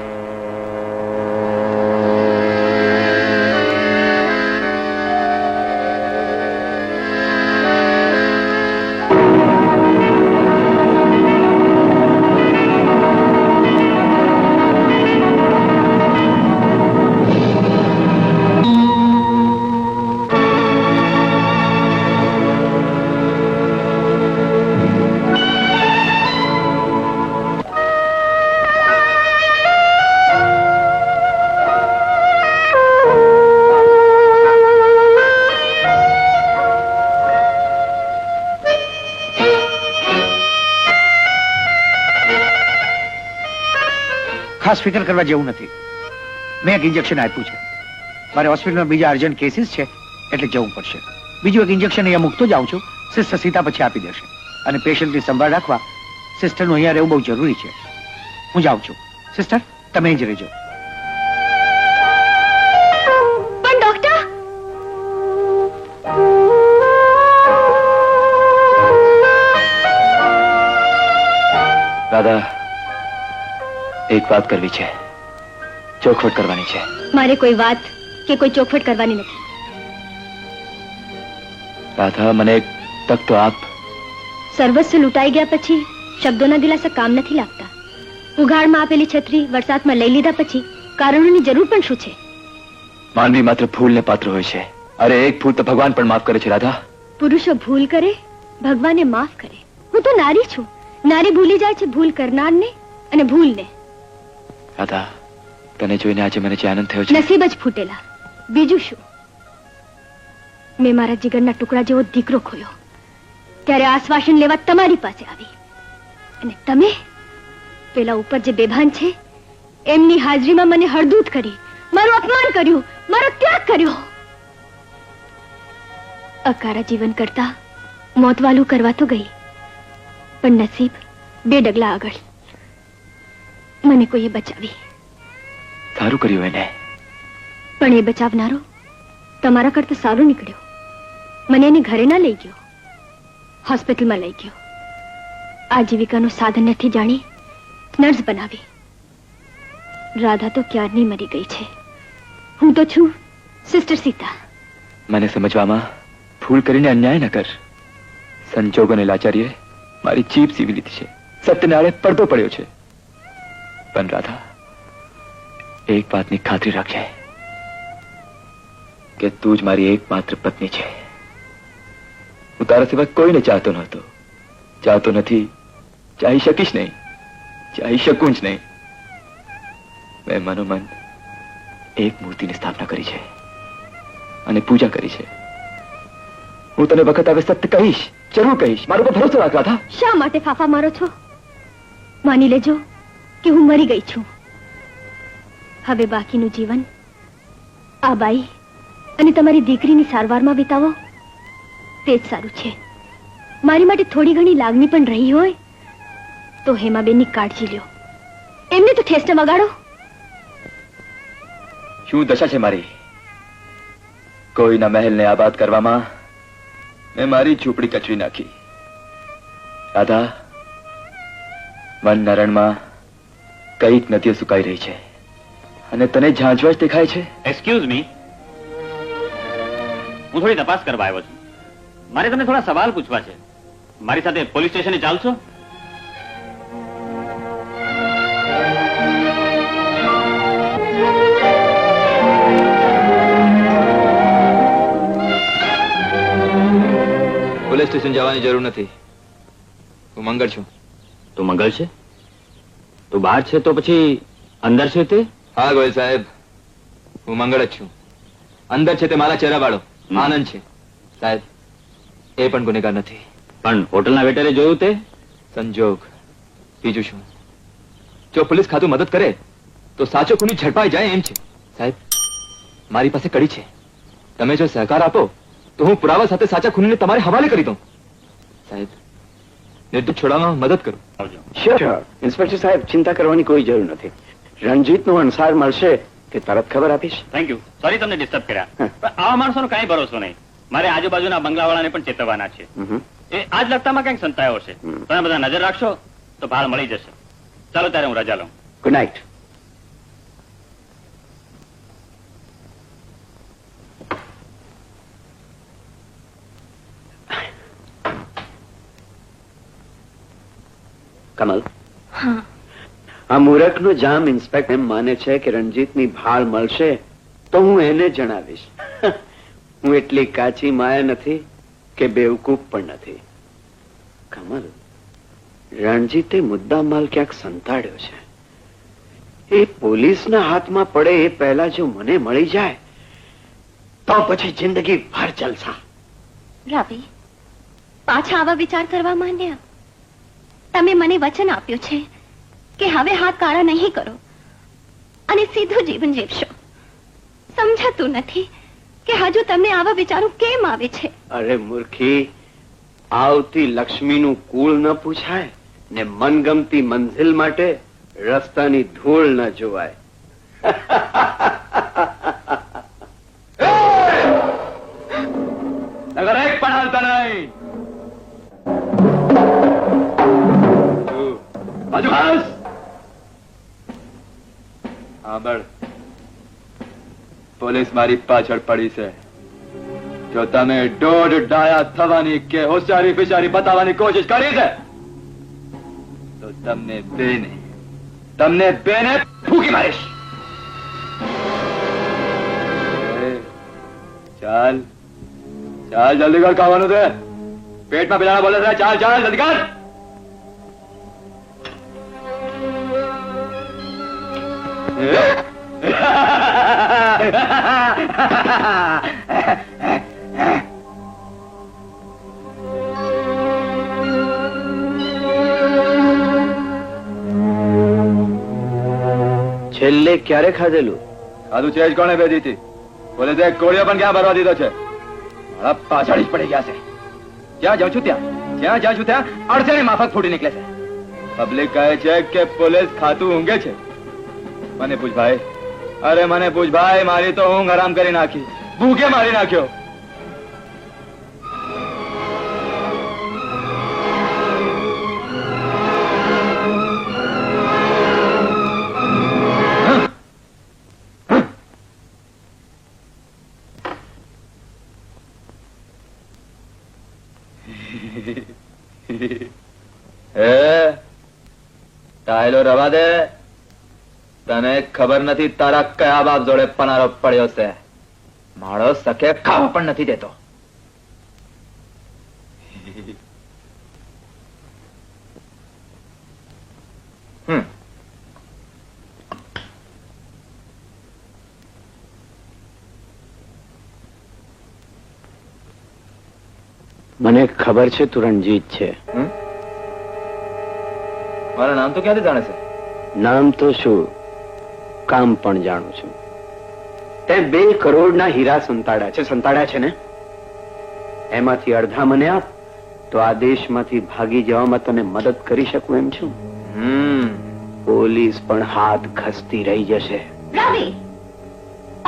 ખાસ ફિકર કરવા જેવું નથી. મેં એક ઇન્જેક્શન આપ્યું છે. મારે હોસ્પિટલમાં બીજા અર્જન્ટ કેસીસ છે એટલે જવું પડશે. બીજું એક ઇન્જેક્શન અહીંયા મૂકતો જાઉં છું. સિસ્ટર સીતા પછી આપી દેશે. અને પેશન્ટની સંભાળ રાખવા સિસ્ટરનું અહીંયા રહેવું બહુ જરૂરી છે. હું જાઉં છું. સિસ્ટર, તમે જ રહેજો. પણ ડોક્ટર, રાધા, એક વાત કરવી છે. ચોખવટ કરવાની છે. મારે કોઈ વાત કે કોઈ ચોખવટ કરવાની નથી. રાધા, મને એક તક તો આપ. સર્વસ્વ લૂંટાઈ ગયા પછી શબ્દોના દિલાસા કામ નથી લાગતા. ઉઘાડમાં આપેલી છત્રી વરસાદમાં લઈ લીધા પછી કારણોની જરૂર પણ શું છે? માનવી માત્ર ભૂલને પાત્ર હોય છે. અરે, એક ભૂલ તો ભગવાન પણ માફ કરે છે. રાધા, પુરુષો ભૂલ કરે, ભગવાને માફ કરે. હું તો નારી છું. નારી ભૂલી જાય છે ભૂલ કરનારને અને ભૂલને. રાધા, તને જોઈને આજે મને જે આનંદ થયો છે. નસીબ જ ફૂટેલા, બીજું શું? મેં મારા જીગરના ટુકડા જેવો દીકરો ખોયો ત્યારે આશ્વાસન લેવા તમારી પાસે આવી, અને તમે પેલા ઉપર જે બેભાન છે એમની હાજરીમાં મને હળદૂત કરી, મારું અપમાન કર્યું, મારો ત્યાગ કર્યો. અકારા જીવન કરતા મોતવાલું કરવા તો ગઈ, પણ નસીબ બે ડગલા આગળ. મને કોઈએ બચાવી. સારું કર્યું એને. પણ એ બચાવનારો તમારા કરતા સારો નીકળ્યો. મને એને ઘરે ના લઈ ગયો, હોસ્પિટલમાં લઈ ગયો. આજીવિકાનું સાધન નથી જાણી નર્સ બનાવી. રાધા તો ક્યારની મરી ગઈ છે. હું તો છું સિસ્ટર સીતા. મને સમજવામાં ભૂલ કરીને અન્યાય ન કર. સંજોગોને લાચારીએ મારી જીભ સીવી લીધી છે. સત્યને આડે પડદો પડ્યો છે. પણ રાધા, એક વાતની ખાતરી રાખજે કે તું જ મારી એકમાત્ર પત્ની છે. હું તારા સિવાય કોઈને ચાહતો નહોતો, ચાહતો નથી, ચાહી શકીશ નહીં, ચાહી શકું જ નહીં. મેં મનોમન એક મૂર્તિની સ્થાપના કરી છે અને પૂજા કરી છે. હું તને વખત આવે સત્ય કહીશ, જરૂર કહીશ. મારો પર ભરોસો રાખ રાધા. શા માટે ફાફા મારો છો? માની લેજો કે હું મરી ગઈ છું. હવે બાકીનું જીવન આ બાઈ અને તમારી દીકરીની સારવારમાં વિતાવો તે જ સારું છે. મારી માટે થોડી ઘણી લાગણી પણ રહી હોય તો હેમાબેનની કાળજી લ્યો. એમને તો ઠેસને વગાડો. શું દશા છે મારી! કોઈના મહેલને આબાદ કરવામાં મેં મારી ઝૂંપડી કચવી નાખી. રાધા, વનના રણમાં કઈક નદીઓ સુકાઈ રહી છે અને તને ઝાંઝવા જ દેખાય છે. એક્સક્યુઝ મી, હું થોડી તપાસ કરવા આવ્યો છું. મારે તમને થોડા સવાલ પૂછવા છે. મારી સાથે પોલીસ સ્ટેશને ચાલશો? પોલીસ સ્ટેશન જવાની જરૂર નથી. હું મંગળ છું. તું મંગળ છે? તું બહાર છે તો પછી અંદર છે તે? હા ગોયલ સાહેબ, હું મંગળ જ છું. અંદર છે તે મારા ચહેરા વાળો આનંદ છે. સાહેબ, એ પણ ગુનેગાર નથી. પણ હોટલના વેટરે જોયું તે? સંજોગ, બીજું શું? જો પોલીસ ખાતું મદદ કરે તો સાચો ખૂની ઝડપાઈ જાય એમ છે. સાહેબ, મારી પાસે કડી છે. તમે જો સહકાર આપો તો હું પુરાવા સાથે સાચા ખૂનીને તમારે હવાલે કરી દઉં. સાહેબ, નિર્દોષ છોડવામાં મદદ કરો. આવજો. શ્યોર. ઇન્સ્પેક્ટર સાહેબ, ચિંતા કરવાની કોઈ જરૂર નથી. રણજીતનો અણસાર મળશે કે તરત ખબર આપીશ. Thank you. સોરી તમને ડિસ્ટર્બ કર્યા. પણ આવા માણસોનો કાંઈ ભરોસો નહીં. મારે આજુબાજુના બંગલાવાળાને પણ ચેતવવાના છે. એ આજ લગતામાં કંઈક સંતાયો છે. તમે બધા નજર રાખશો તો ભાળ મળી જશે. ચાલો ત્યારે હું રજા લઉં. Good night. કમલ, આ મૂરખનો જામ ઇન્સ્પેક્ટર એમ માને છે કે રણજીતની ભાળ મળશે તો હું એને જણાવીશ. હું એટલી કાચી માયા નથી કે બેવકૂફ પણ નથી. કમલ, રણજીતે મુદ્દા માલ ક્યાંક સંતાડ્યો છે. એ પોલીસના હાથમાં પડે એ પહેલા જો મને મળી જાય તો પછી જિંદગી ભર જલસા. રવિ, પાછા આવા વિચાર કરવા માંડ્યા? તમે મને વચન આપ્યું છે કે હવે હાથ કાળા નહીં કરો અને સીધું જીવન જીવશો. સમજાતું નથી કે હજુ તમને આવા વિચારો કેમ આવે છે? અરે મૂર્ખી, આવતી લક્ષ્મીનું કુળ ન પૂછાય ને મનગમતી મંઝિલ માટે રસ્તાની ધૂળ ન જોવાય. નગર એક પણ હાલતા નહીં. બાજુ ખાસ. સાંભળ, પોલીસ મારી પાછળ પડી છે. જો તમે દોઢ ડાયા થવાની કે હોશિયારી ફિશારી બતાવવાની કોશિશ કરી છે તો તમને બેને ફૂંકી મારીશ. ચાલ ચાલ, જલ્દી કર. ખાવાનું છે. પેટમાં બિલાડા બોલે છે. ચાલ ચાલ, જલ્દી કર. છેલ્લે ક્યારે ખાધેલું? ખાધું છે જ કોણે બે દીધી? બોલે છે કોળિયો પણ ક્યાં ભરવા દીધો છે? મારા પાછળ જ પડી ગયા છે. જ્યાં જાઉં છું ત્યાં અડચણે માફક ફૂટી નીકળે છે. પબ્લિક કહે છે કે પોલીસ ખાતું ઊંઘે છે. મને પૂછ ભાઈ, અરે મને પૂછ ભાઈ, મારી તો ઊંઘ હરામ કરી નાખી. ભૂખે મારી નાખ્યો. ટાયલો રવા દે. તને ખબર નથી તારા કયા બાપ જોડે પનારો પડ્યો છે. માળો સકે ખાવા પણ નથી દેતો. મને ખબર છે તું રણજીત છે. મારા નામ તો ક્યાંથી જાણે છે? નામ તો શું, કામ પણ જાણું છું. તે 2 કરોડના હીરા સંતાડ્યા છે ને? એમાંથી અડધા મને આપ તો આ દેશમાંથી ભાગી જવામાં તને મદદ કરી શકું એમ છું. પોલીસ પણ હાથ ખસતી રહી જશે. રવિ,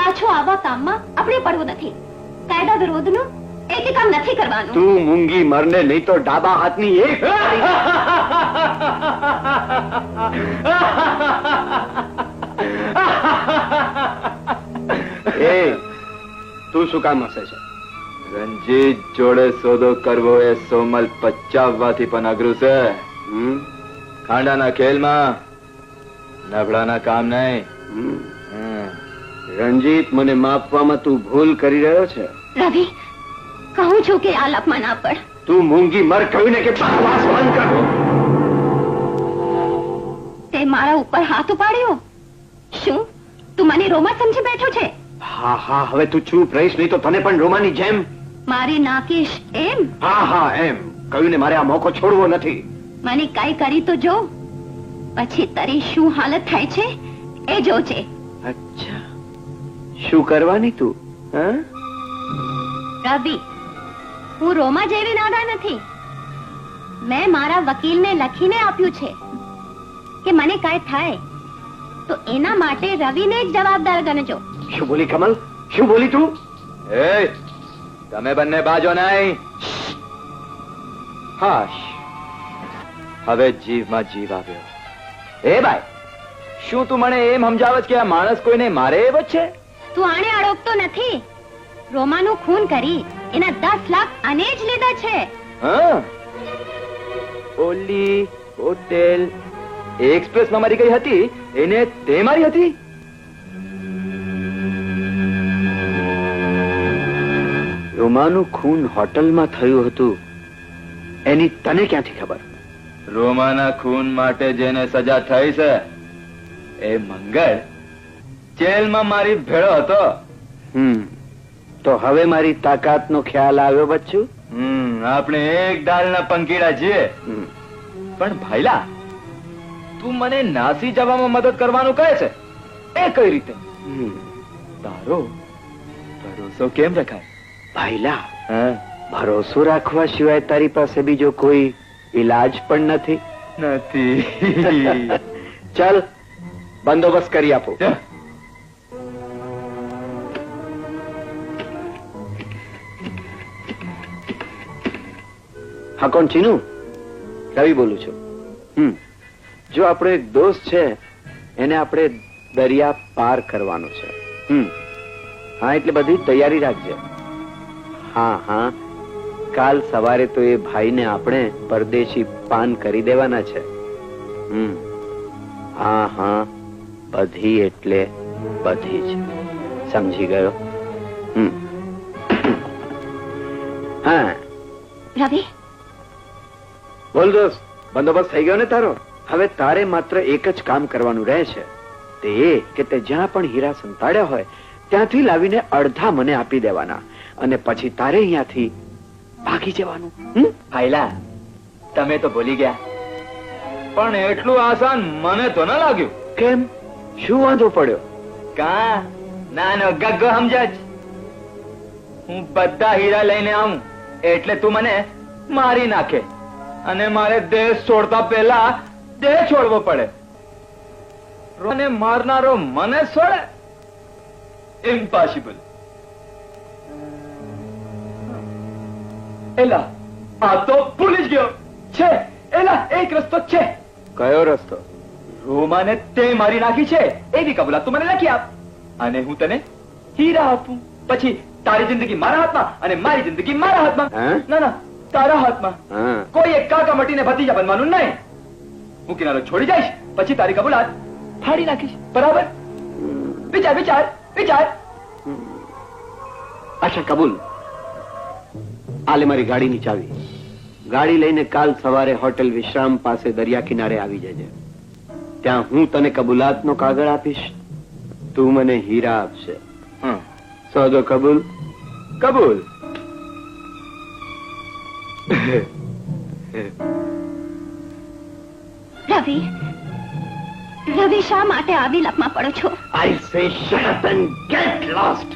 પાછો આવા કામમાં આપણે પડવું નથી. કાયદા વિરોધનું એક કામ નથી કરવાનું. તું મૂંગી મરને, નહીં તો ડાબા હાથની એક એ તું શું કામ હશે છે? રણજીત જોડે સોદો કરવો એ સોમલ પચાવવાથી પણ અઘરું છે. ખાંડાના ખેલમાં નબળાના કામ નહીં. રણજીત, મને માપવામાં તું ભૂલ કરી રહ્યો છે. રવિ, કહું છું કે આ લપમાં ના પડ. તું મૂંગી મર, કહ્યું ને કે બકવાસ બંધ કર. તે મારા ઉપર હાથ ઉપાડ્યો. શું તું મને રોમા સમજી બેઠો છે? હા હા, હવે તું ચૂપ રહીશ નહીં તો તને પણ રોમાની જેમ મારી નાખીશ એમ? હા હા એમ કહ્યું ને. મારે આ મોકો છોડવો નથી. મને કઈ કરી તો જો, પછી તારી શું હાલત થાય છે એ જોજે. અચ્છા, શું કરવાની તું? રવિ, હું રોમા જેવી નાદાન નથી. મેં મારા વકીલને લખીને આપ્યું છે કે મને કઈ થાય તો એના માટે રવિને જ જવાબદાર ગણજો. શું બોલી કમલ? શું બોલી તું? એ તમે બંને બાજો નહીં. હાશ, હવે જીવમાં જીવ આવ્યો. એ ભાઈ, શું તું મને એમ સમજાવે છે કે આ માણસ કોઈને મારે એવો જ છે? તું આને અડોકતો નથી. રોમાનું ખૂન કરી એના 10 લાખ આને જ લીધા છે. હા, ઓલી હોટેલ એક્સપ્રેસ માં મારી ગઈ હતી, એને તે મારી હતી. રોમાનું ખૂન હોટલમાં થયું હતું એની તને ક્યાંથી ખબર? રોમાના ખૂન માટે જેને સજા થઈ છે એ મંગળ જેલમાં મારી ભેળો હતો. તો હવે મારી તાકાતનો ખ્યાલ આવ્યો બચ્ચું? આપણે એક ડાળના પંખીડા છીએ. પણ ભાઈલા, તું મને નાસી જવામાં મદદ કરવાનું કહે છે, એ કઈ રીતે? તારો ભરોસો કેમ રખાય? ભાઈલા, ભરોસો રાખવા સિવાય તારી પાસે બીજો કોઈ ઈલાજ પણ નથી. ચાલ, બંદોબસ્ત કરી આપો. હા, કોણ? ચીનુ? રવિ બોલું છું. જો આપણો એક દોસ્ત છે, એને આપણે દરિયા પાર કરવાનો છે. હા, એટલે બધી તૈયારી રાખજે. હા હા, કાલ સવારે તો એ ભાઈને આપણે પરદેશી પાન કરી દેવાના છે. હા હા, બધી એટલે બધી જ. સમજી ગયો? હા રવિ, બોલ દોસ્ત, બંદોબસ્ત થઈ ગયો ને તારો? હવે તારે માત્ર એક જ કામ કરવાનું રહે છે. તે એ કે તે જ્યાં પણ હીરા સંતાડ્યા હોય ત્યાંથી લાવીને અડધા મને આપી દેવાના, અને પછી તારે અહીંયાથી ભાગી જવાનું. ભાઈલા, તમે તો ભૂલી ગયા, પણ એટલું આસાન મને તો ન લાગ્યું. કેમ? શું વાંધો પડ્યો? કા નાનો ગગ્ગો સમજાજ. હું બધા હીરા લઈને આવું એટલે તું મને મારી નાખે, અને મારે દેશ છોડતા પહેલા દેહ છોડવો પડે. અને મારનારો મને છોડે? ઇમ્પોસિબલ. એલા, આ તો ભૂલી જ ગયો છે. એલા, એક રસ્તો છે. કયો રસ્તો? રોમાને તે મારી નાખી છે એવી કબૂલાત તું મને લખી આપ, અને હું તને હીરા આપું. પછી તારી જિંદગી મારા હાથમાં અને મારી જિંદગી મારા હાથમાં. ના ના, તારા હાથમાં. કોઈ એક કાકા મટીને ભતીજા બનવાનું નહીં. હું કિનારો છોડી જઈશ, પછી તારી કબૂલાત ફાડી નાખીશ. બરાબર? વિચાર વિચાર વિચાર. અચ્છા, કબૂલ. આલે મારી ગાડીની ચાવી. ગાડી લઈને કાલ સવારે હોટેલ વિશ્રામ પાસે દરિયા કિનારે આવી જજે. ત્યાં હું તને કબૂલાતનો કાગળ આપીશ, તું મને હીરા આપશે. સોદો કબૂલ? કબૂલ. રવિ રવિ શા માટે આવી લપમાં પડો છો? I say shut up and get lost.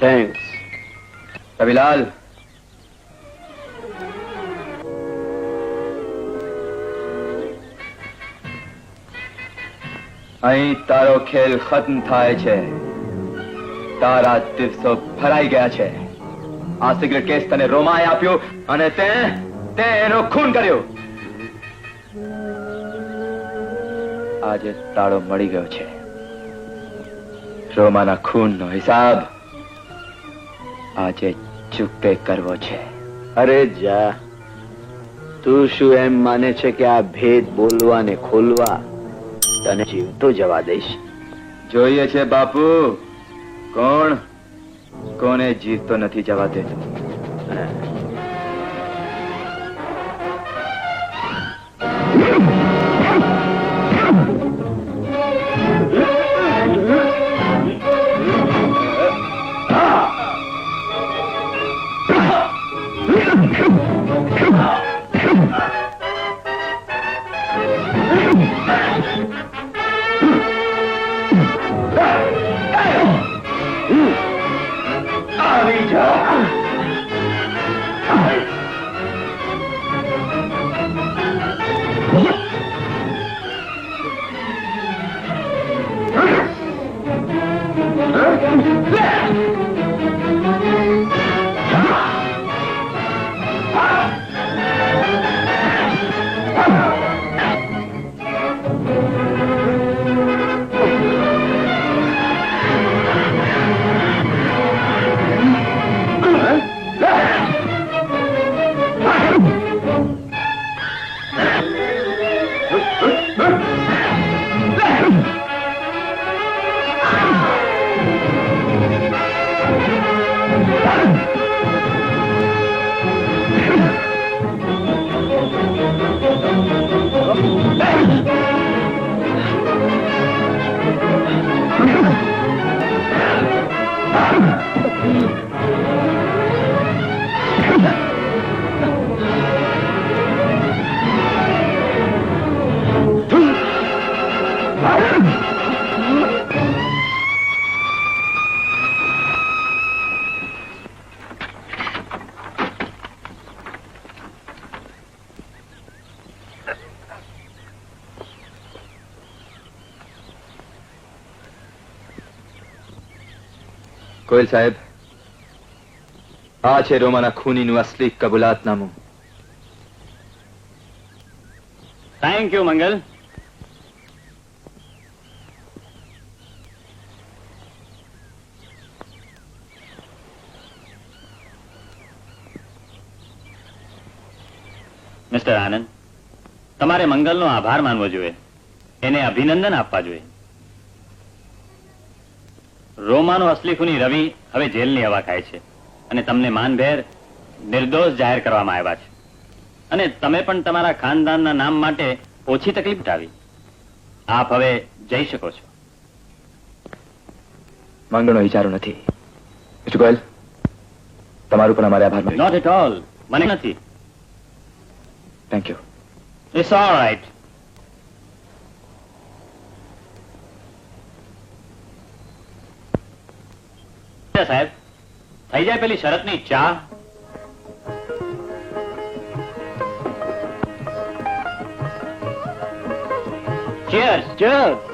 Thanks. રવિલાલ, અહીં તારો ખેલ ખત્મ થાય છે. તારા દિવસો ભરાઈ ગયા છે. આ સિગરેટ કેસ તને રોમાએ આપ્યો અને તે એનો ખૂન કર્યો. આજે તાળો મળી ગયો છે. રોમાના ખૂનનો હિસાબ આજે ચૂકતે કરવો છે. અરે જા, તું શું એમ માને છે કે આ ભેદ બોલવા ને ખોલવા તને જીવતો જવા દઈશ? જોઈએ છે બાપુ, કોને જીતતો નથી જવા દેતો. કોયલ સાહેબ, આ છે રોમાના ખૂનીનું અસલી કબૂલાતનામું. Thank you Mangal. Mister Anand, તમારે મંગલનો આભાર માનવો જોઈએ, એને અભિનંદન આપવા જોઈએ. રોમાનો અસલી ખૂની રવિ હવે જેલની હવા ખાય છે અને તમને માનભેર નિર્દોષ જાહેર કરવામાં આવ્યા છે. અને તમે પણ તમારા ખાનદાનના નામ માટે ઓછી તકલીફ ઉઠાવી. આપ હવે જઈ શકો છો. મંગળનો વિચારો નથી. મિસ્ટર ગોયલ, તમારું પણ અમારે આભાર માનવો. Not at all. મને નથી. Thank you. It's all right. સાહેબ થઈ જાય પેલી શરતની ચા. ચીયર્સ. ચલ